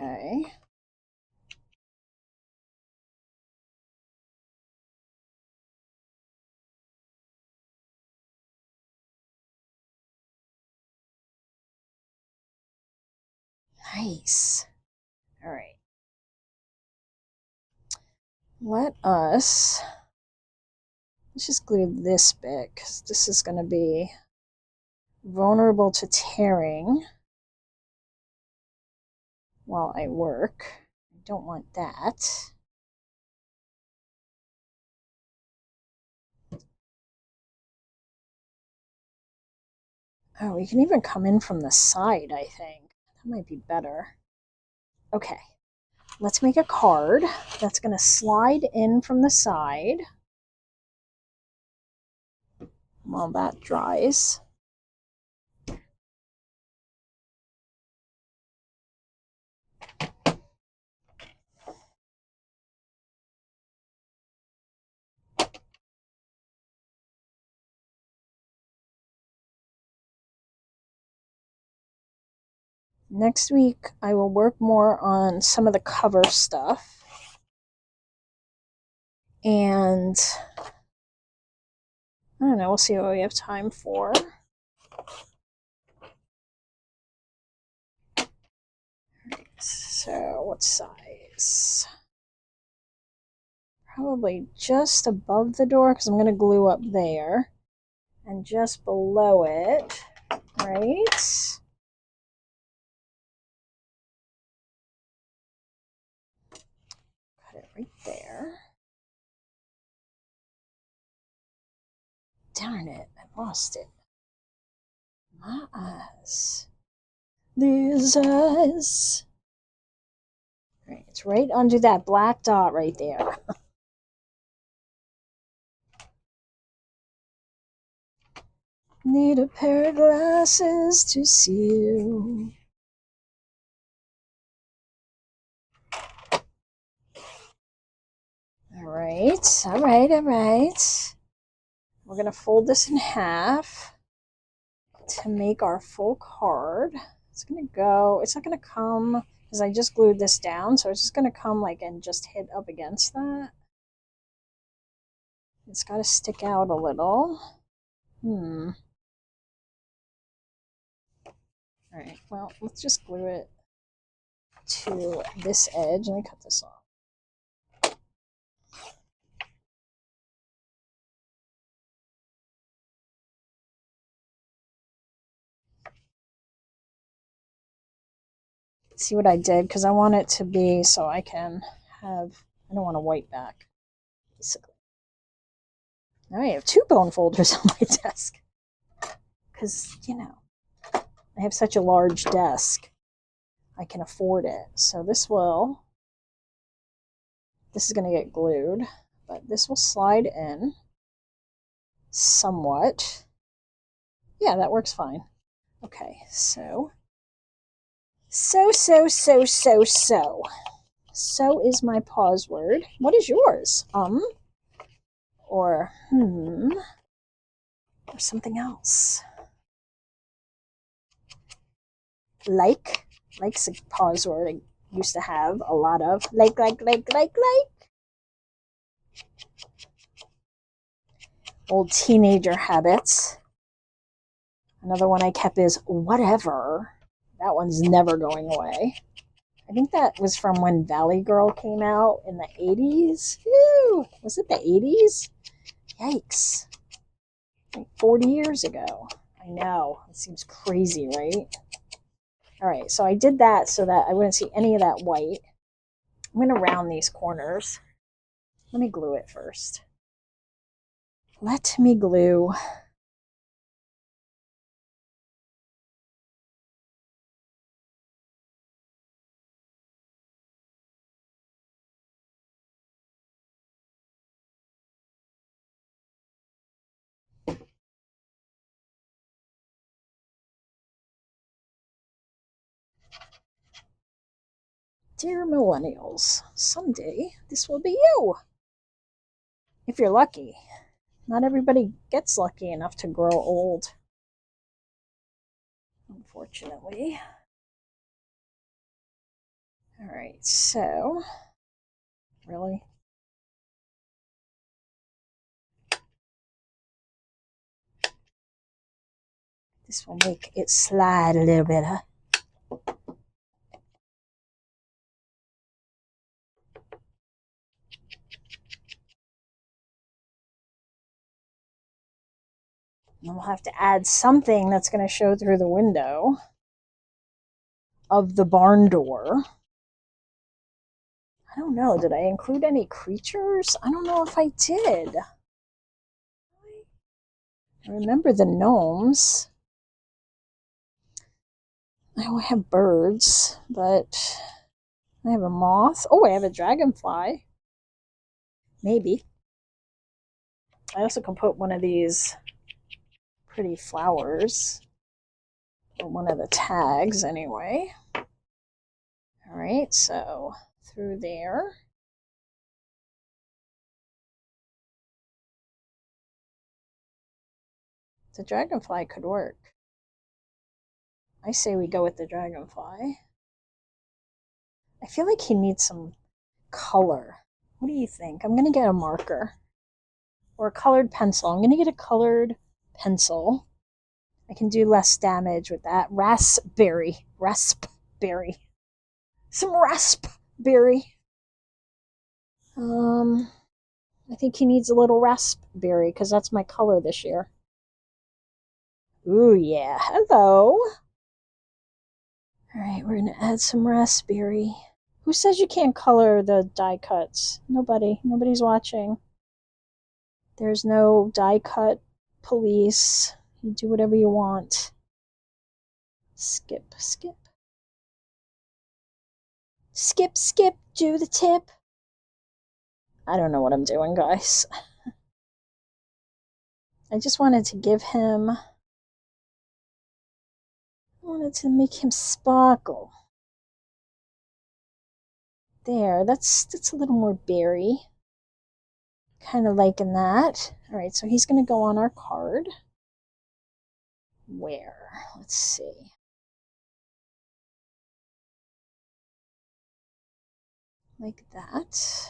Speaker 1: Okay. Nice. All right. Let's just glue this bit because this is going to be vulnerable to tearing while I work. I don't want that. Oh, we can even come in from the side, I think. That might be better. Okay, let's make a card that's going to slide in from the side while that dries. Next week, I will work more on some of the cover stuff. And I don't know, we'll see what we have time for. So, what size? Probably just above the door because I'm going to glue up there. And just below it, right? Cut it right there. Darn it, I lost it. My eyes. These eyes. All right, it's right under that black dot right there. Need a pair of glasses to see you. All right, all right, all right. We're going to fold this in half to make our full card. It's going to go, it's not going to come, because I just glued this down, so it's just going to come like and just hit up against that. It's got to stick out a little. All right, well, let's just glue it to this edge. Let me cut this off. See what I did? Because I want it to be so I can have, I don't want a white back, basically. Now I have 2 bone folders on my desk. Because, you know, I have such a large desk. I can afford it. So this is going to get glued, but this will slide in somewhat. Yeah, that works fine. Okay, so is my pause word. What is yours? Or or something else. Like's a pause word I used to have a lot of. Like. Old teenager habits. Another one I kept is whatever. That one's never going away. I think that was from when Valley Girl came out in the 80s. Ew, was it the 80s? Yikes. Like 40 years ago. I know. It seems crazy, right? All right, so I did that so that I wouldn't see any of that white. I'm going to round these corners. Let me glue it first. Let me glue. Dear millennials, someday this will be you. If you're lucky. Not everybody gets lucky enough to grow old, unfortunately. All right, so, really? This will make it slide a little bit, huh? And we'll have to add something that's going to show through the window of the barn door. I don't know. Did I include any creatures? I don't know if I did. I remember the gnomes. I don't have birds, but I have a moth. Oh, I have a dragonfly. Maybe. I also can put one of these pretty flowers, or one of the tags anyway. All right, so through there. The dragonfly could work. I say we go with the dragonfly. I feel like he needs some color. What do you think? I'm going to get a marker or a colored pencil. I'm going to get a colored pencil. I can do less damage with that. Raspberry. Some raspberry. I think he needs a little raspberry because that's my color this year. Ooh, yeah. Hello. All right, we're going to add some raspberry. Who says you can't color the die cuts? Nobody. Nobody's watching. There's no die cut police. You do whatever you want. Skip, skip. Skip, skip, do the tip. I don't know what I'm doing, guys. I just wanted to give him... I wanted to make him sparkle. There, that's a little more berry. Kind of liking that. Alright, so he's going to go on our card. Where? Let's see. Like that.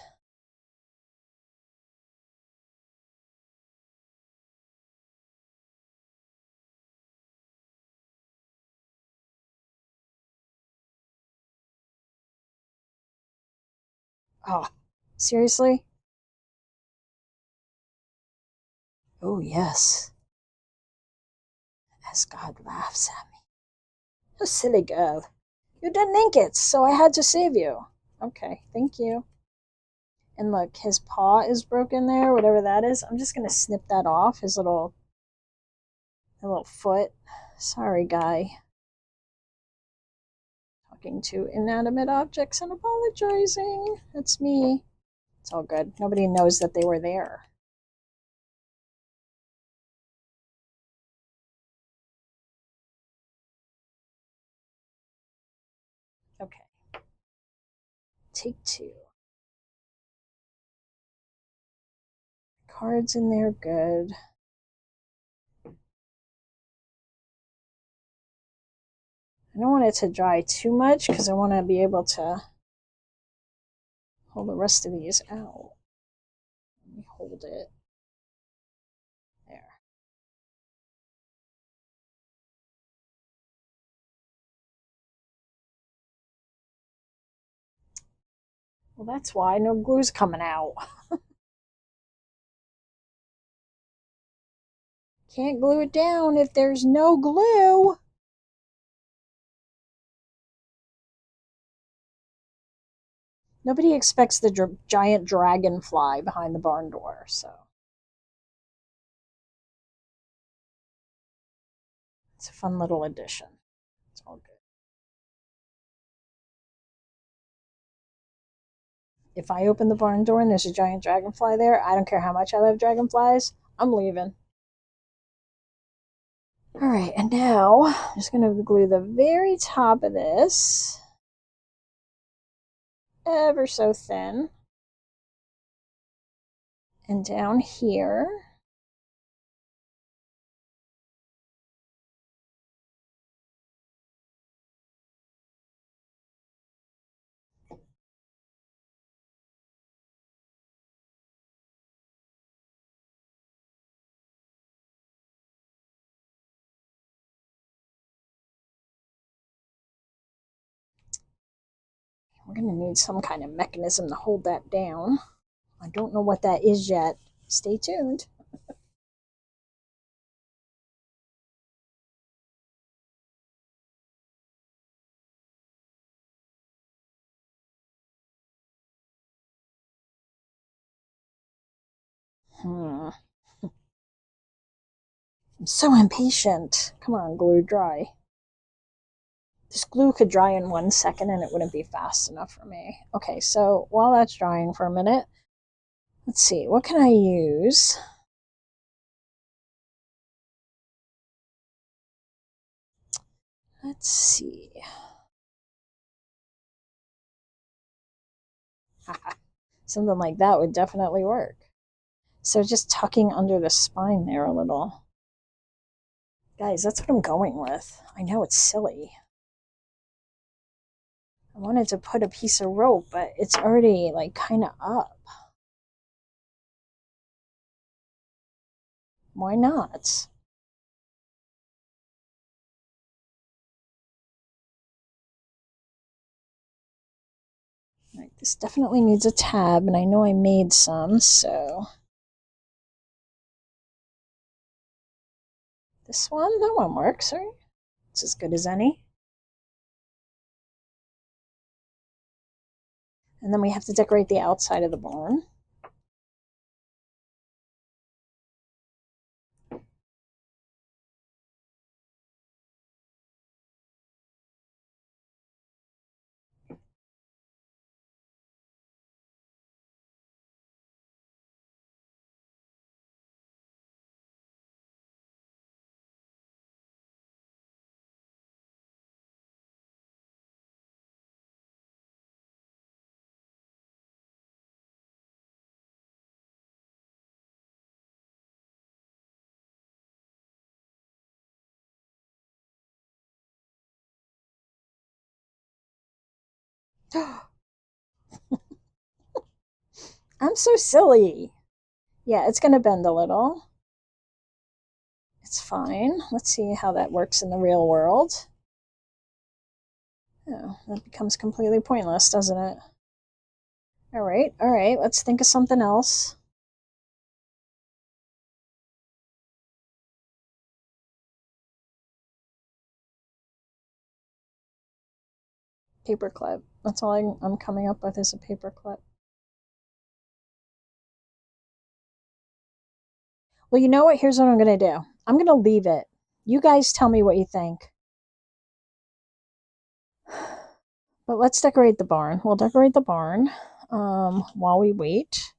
Speaker 1: Oh, seriously? Oh, yes. As God laughs at me. Oh, silly girl. You didn't ink it, so I had to save you. Okay, thank you. And look, his paw is broken there, whatever that is. I'm just going to snip that off, his little foot. Sorry, guy. Talking to inanimate objects and apologizing. That's me. It's all good. Nobody knows that they were there. Okay. Take two. Cards in there, good. I don't want it to dry too much because I want to be able to hold the rest of these out. Let me hold it. There. Well, that's why no glue's coming out. Can't glue it down if there's no glue. Nobody expects the giant dragonfly behind the barn door, so. It's a fun little addition. It's all good. If I open the barn door and there's a giant dragonfly there, I don't care how much I love dragonflies, I'm leaving. Alright, and now I'm just going to glue the very top of this ever so thin. And down here. We're going to need some kind of mechanism to hold that down. I don't know what that is yet. Stay tuned. I'm so impatient. Come on, glue dry. This glue could dry in 1 second and it wouldn't be fast enough for me. Okay, so while that's drying for a minute, let's see, what can I use? Let's see. Something like that would definitely work. So just tucking under the spine there a little. Guys, that's what I'm going with. I know it's silly. I wanted to put a piece of rope, but it's already like kind of up. Why not? Right, this definitely needs a tab, and I know I made some, so. This one? That one works, right? It's as good as any. And then we have to decorate the outside of the barn. I'm so silly. Yeah, it's going to bend a little. It's fine. Let's see how that works in the real world. Oh, that becomes completely pointless, doesn't it? All right, let's think of something else. Paper clip. That's all I'm coming up with is a paper clip. Well, you know what? Here's what I'm going to do. I'm going to leave it. You guys tell me what you think. But let's decorate the barn. We'll decorate the barn while we wait.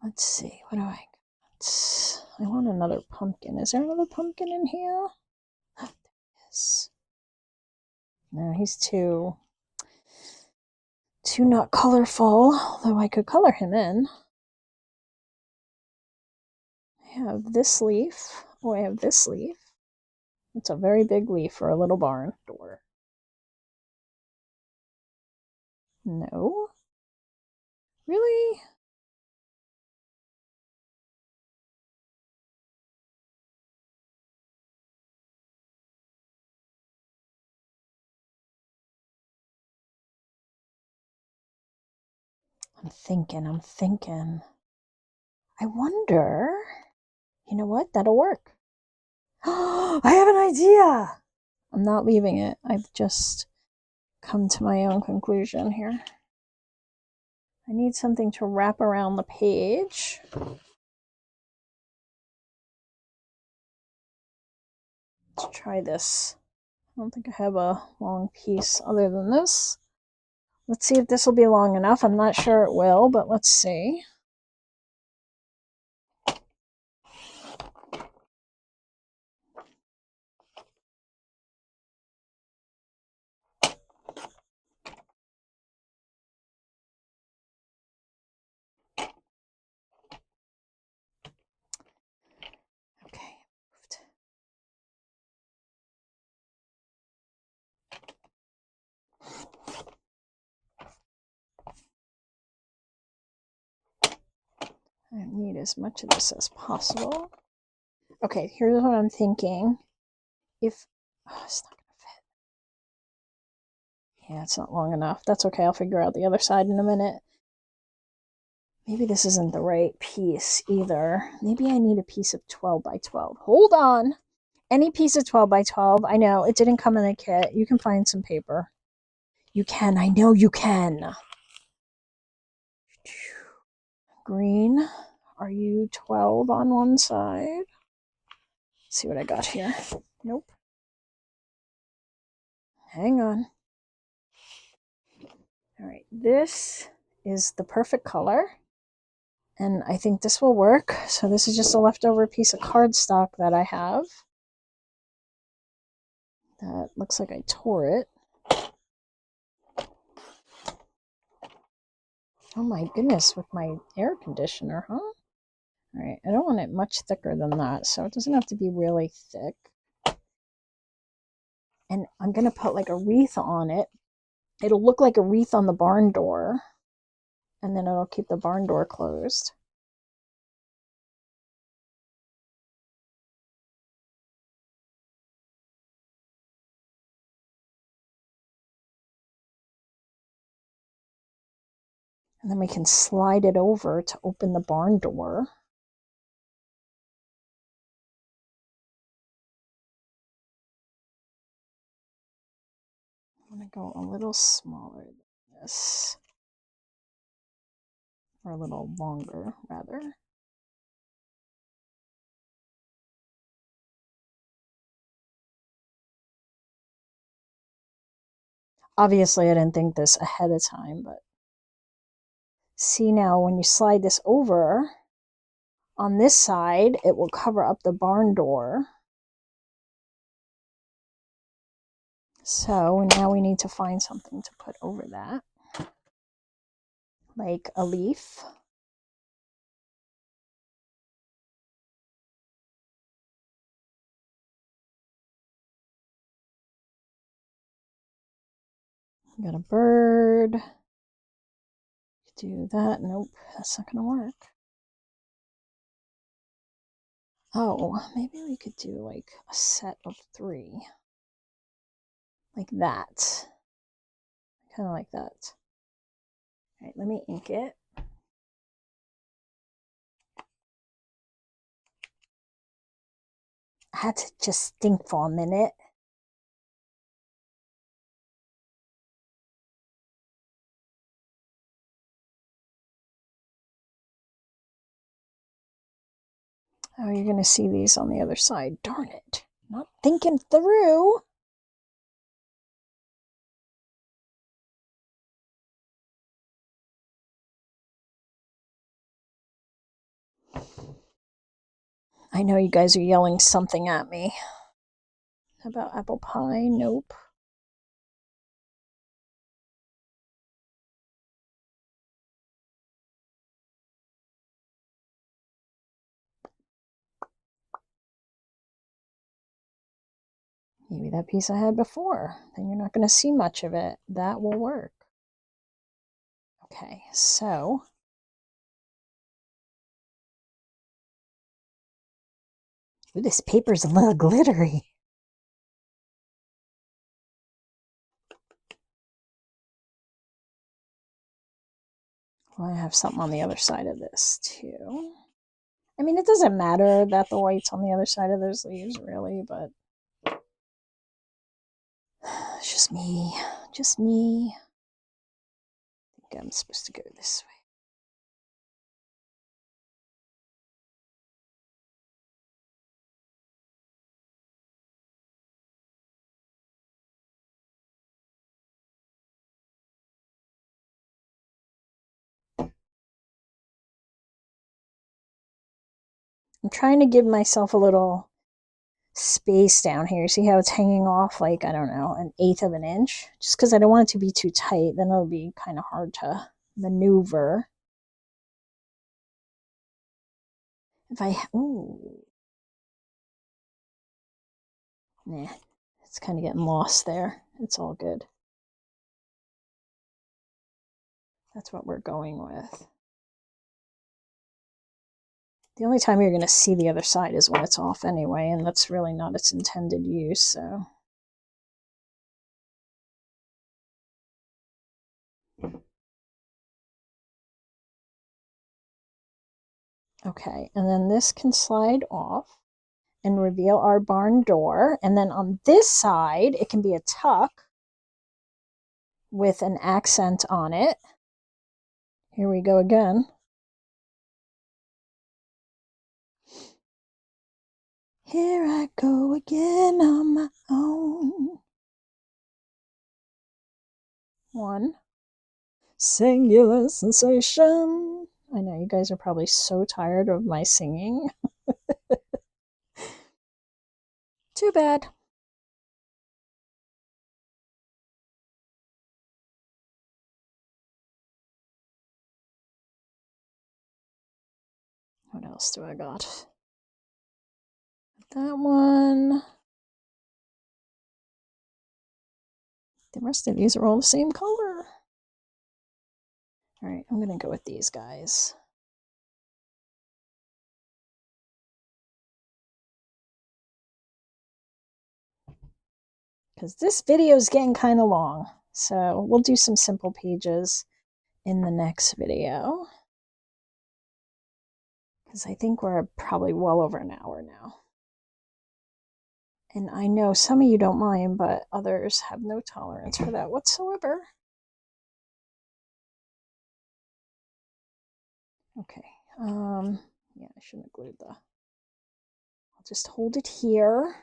Speaker 1: Let's see. What do I got? I want another pumpkin. Is there another pumpkin in here? Oh, there is. No, he's too not colorful, although I could color him in. I have this leaf. Oh, I have this leaf. It's a very big leaf for a little barn door. No. Really? I'm thinking. I wonder. You know what? That'll work. I have an idea. I'm not leaving it. I've just come to my own conclusion here. I need something to wrap around the page. Let's try this. I don't think I have a long piece other than this. Let's see if this will be long enough. I'm not sure it will, but let's see. Okay. I need as much of this as possible. Okay, here's what I'm thinking. If it's not gonna fit. Yeah, it's not long enough. That's okay. I'll figure out the other side in a minute. Maybe this isn't the right piece either. Maybe I need a piece of 12 by 12. Hold on. Any piece of 12 by 12. I know it didn't come in the kit. You can find some paper. You can. I know you can. Green. Are you 12 on one side? Let's see what I got here. Nope. Hang on. All right. This is the perfect color. And I think this will work. So this is just a leftover piece of cardstock that I have. That looks like I tore it. Oh my goodness, with my air conditioner, huh? All right, I don't want it much thicker than that, so it doesn't have to be really thick. And I'm going to put like a wreath on it. It'll look like a wreath on the barn door, and then it'll keep the barn door closed. And then we can slide it over to open the barn door. I'm going to go a little smaller than this. Or a little longer, rather. Obviously, I didn't think this ahead of time, but see now when you slide this over, on this side, it will cover up the barn door. So now we need to find something to put over that, like a leaf. Got a bird. Do that. Nope, that's not gonna work. Oh, maybe we could do like a set of 3. Like that. Kind of like that. All right, let me ink it. I had to just think for a minute. Oh, you're going to see these on the other side. Darn it. Not thinking through. I know you guys are yelling something at me. About apple pie? Nope. Maybe that piece I had before. Then you're not going to see much of it. That will work. Okay, so ooh, this paper's a little glittery. Well, I have something on the other side of this too. I mean, it doesn't matter that the white's on the other side of those leaves, really, but it's just me. Just me. I think I'm supposed to go this way. I'm trying to give myself a little space down here. See how it's hanging off like, I don't know, 1/8 of an inch? Just because I don't want it to be too tight. Then it'll be kind of hard to maneuver. If I, ooh. Nah, it's kind of getting lost there. It's all good. That's what we're going with. The only time you're going to see the other side is when it's off anyway, and that's really not its intended use, so. Okay, and then this can slide off and reveal our barn door. And then on this side, it can be a tuck with an accent on it. Here we go again. Here I go again on my own. 1. Singular sensation. I know you guys are probably so tired of my singing. Too bad. What else do I got? That one. The rest of these are all the same color. All right, I'm going to go with these guys. Because this video is getting kind of long. So we'll do some simple pages in the next video. Because I think we're probably well over an hour now. And I know some of you don't mind, but others have no tolerance for that whatsoever. Okay. Yeah, I shouldn't have glued the... I'll just hold it here.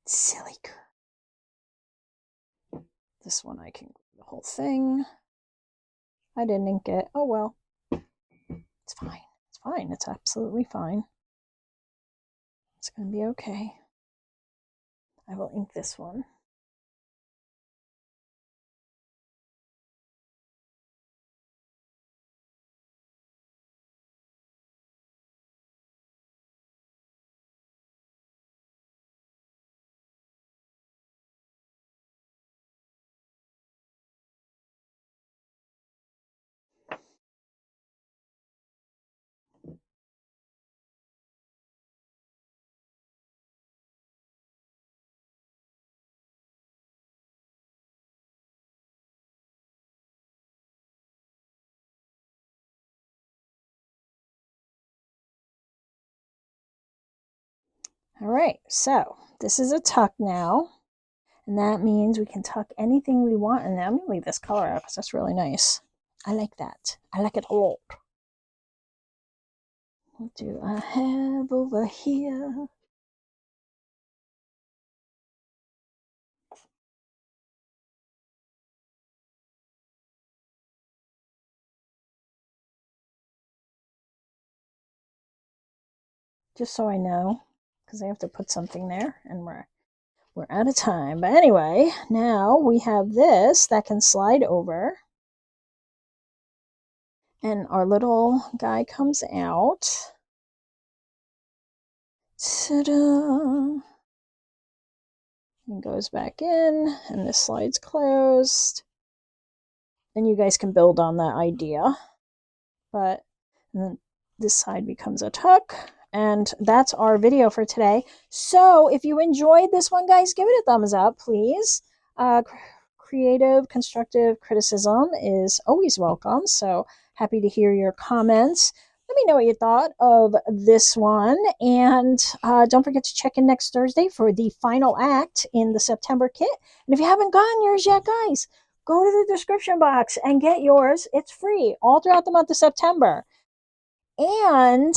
Speaker 1: Silly girl. This one I can glue the whole thing. I didn't ink it. Oh well. It's fine. It's fine. It's absolutely fine. It's going to be okay. I will ink this one. All right, so this is a tuck now, and that means we can tuck anything we want in there. I'm gonna leave this color out because that's really nice. I like that. I like it a lot. What do I have over here? Just so I know, because I have to put something there, and we're out of time. But anyway, now we have this that can slide over, and our little guy comes out. Ta-da! And goes back in, and this slide's closed. And you guys can build on that idea. But then this side becomes a tuck. And that's our video for today. So if you enjoyed this one, guys, give it a thumbs up, please. Creative, constructive criticism is always welcome. So happy to hear your comments. Let me know what you thought of this one. And don't forget to check in next Thursday for the final act in the September kit. And if you haven't gotten yours yet, guys, go to the description box and get yours. It's free all throughout the month of September. And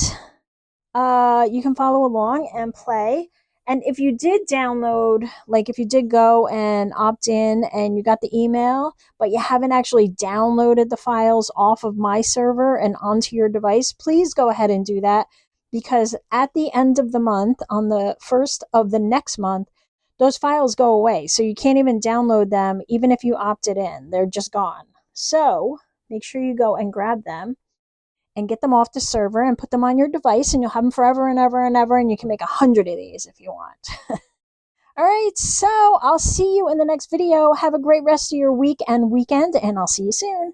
Speaker 1: you can follow along and play. And if you did download, like if you did go and opt in and you got the email, but you haven't actually downloaded the files off of my server and onto your device, please go ahead and do that, because at the end of the month, on the 1st of the next month, those files go away. So you can't even download them, even if you opted in. They're just gone. So make sure you go and grab them and get them off the server and put them on your device, and you'll have them forever and ever and ever, and you can make 100 of these if you want. All right, so I'll see you in the next video. Have a great rest of your week and weekend, and I'll see you soon.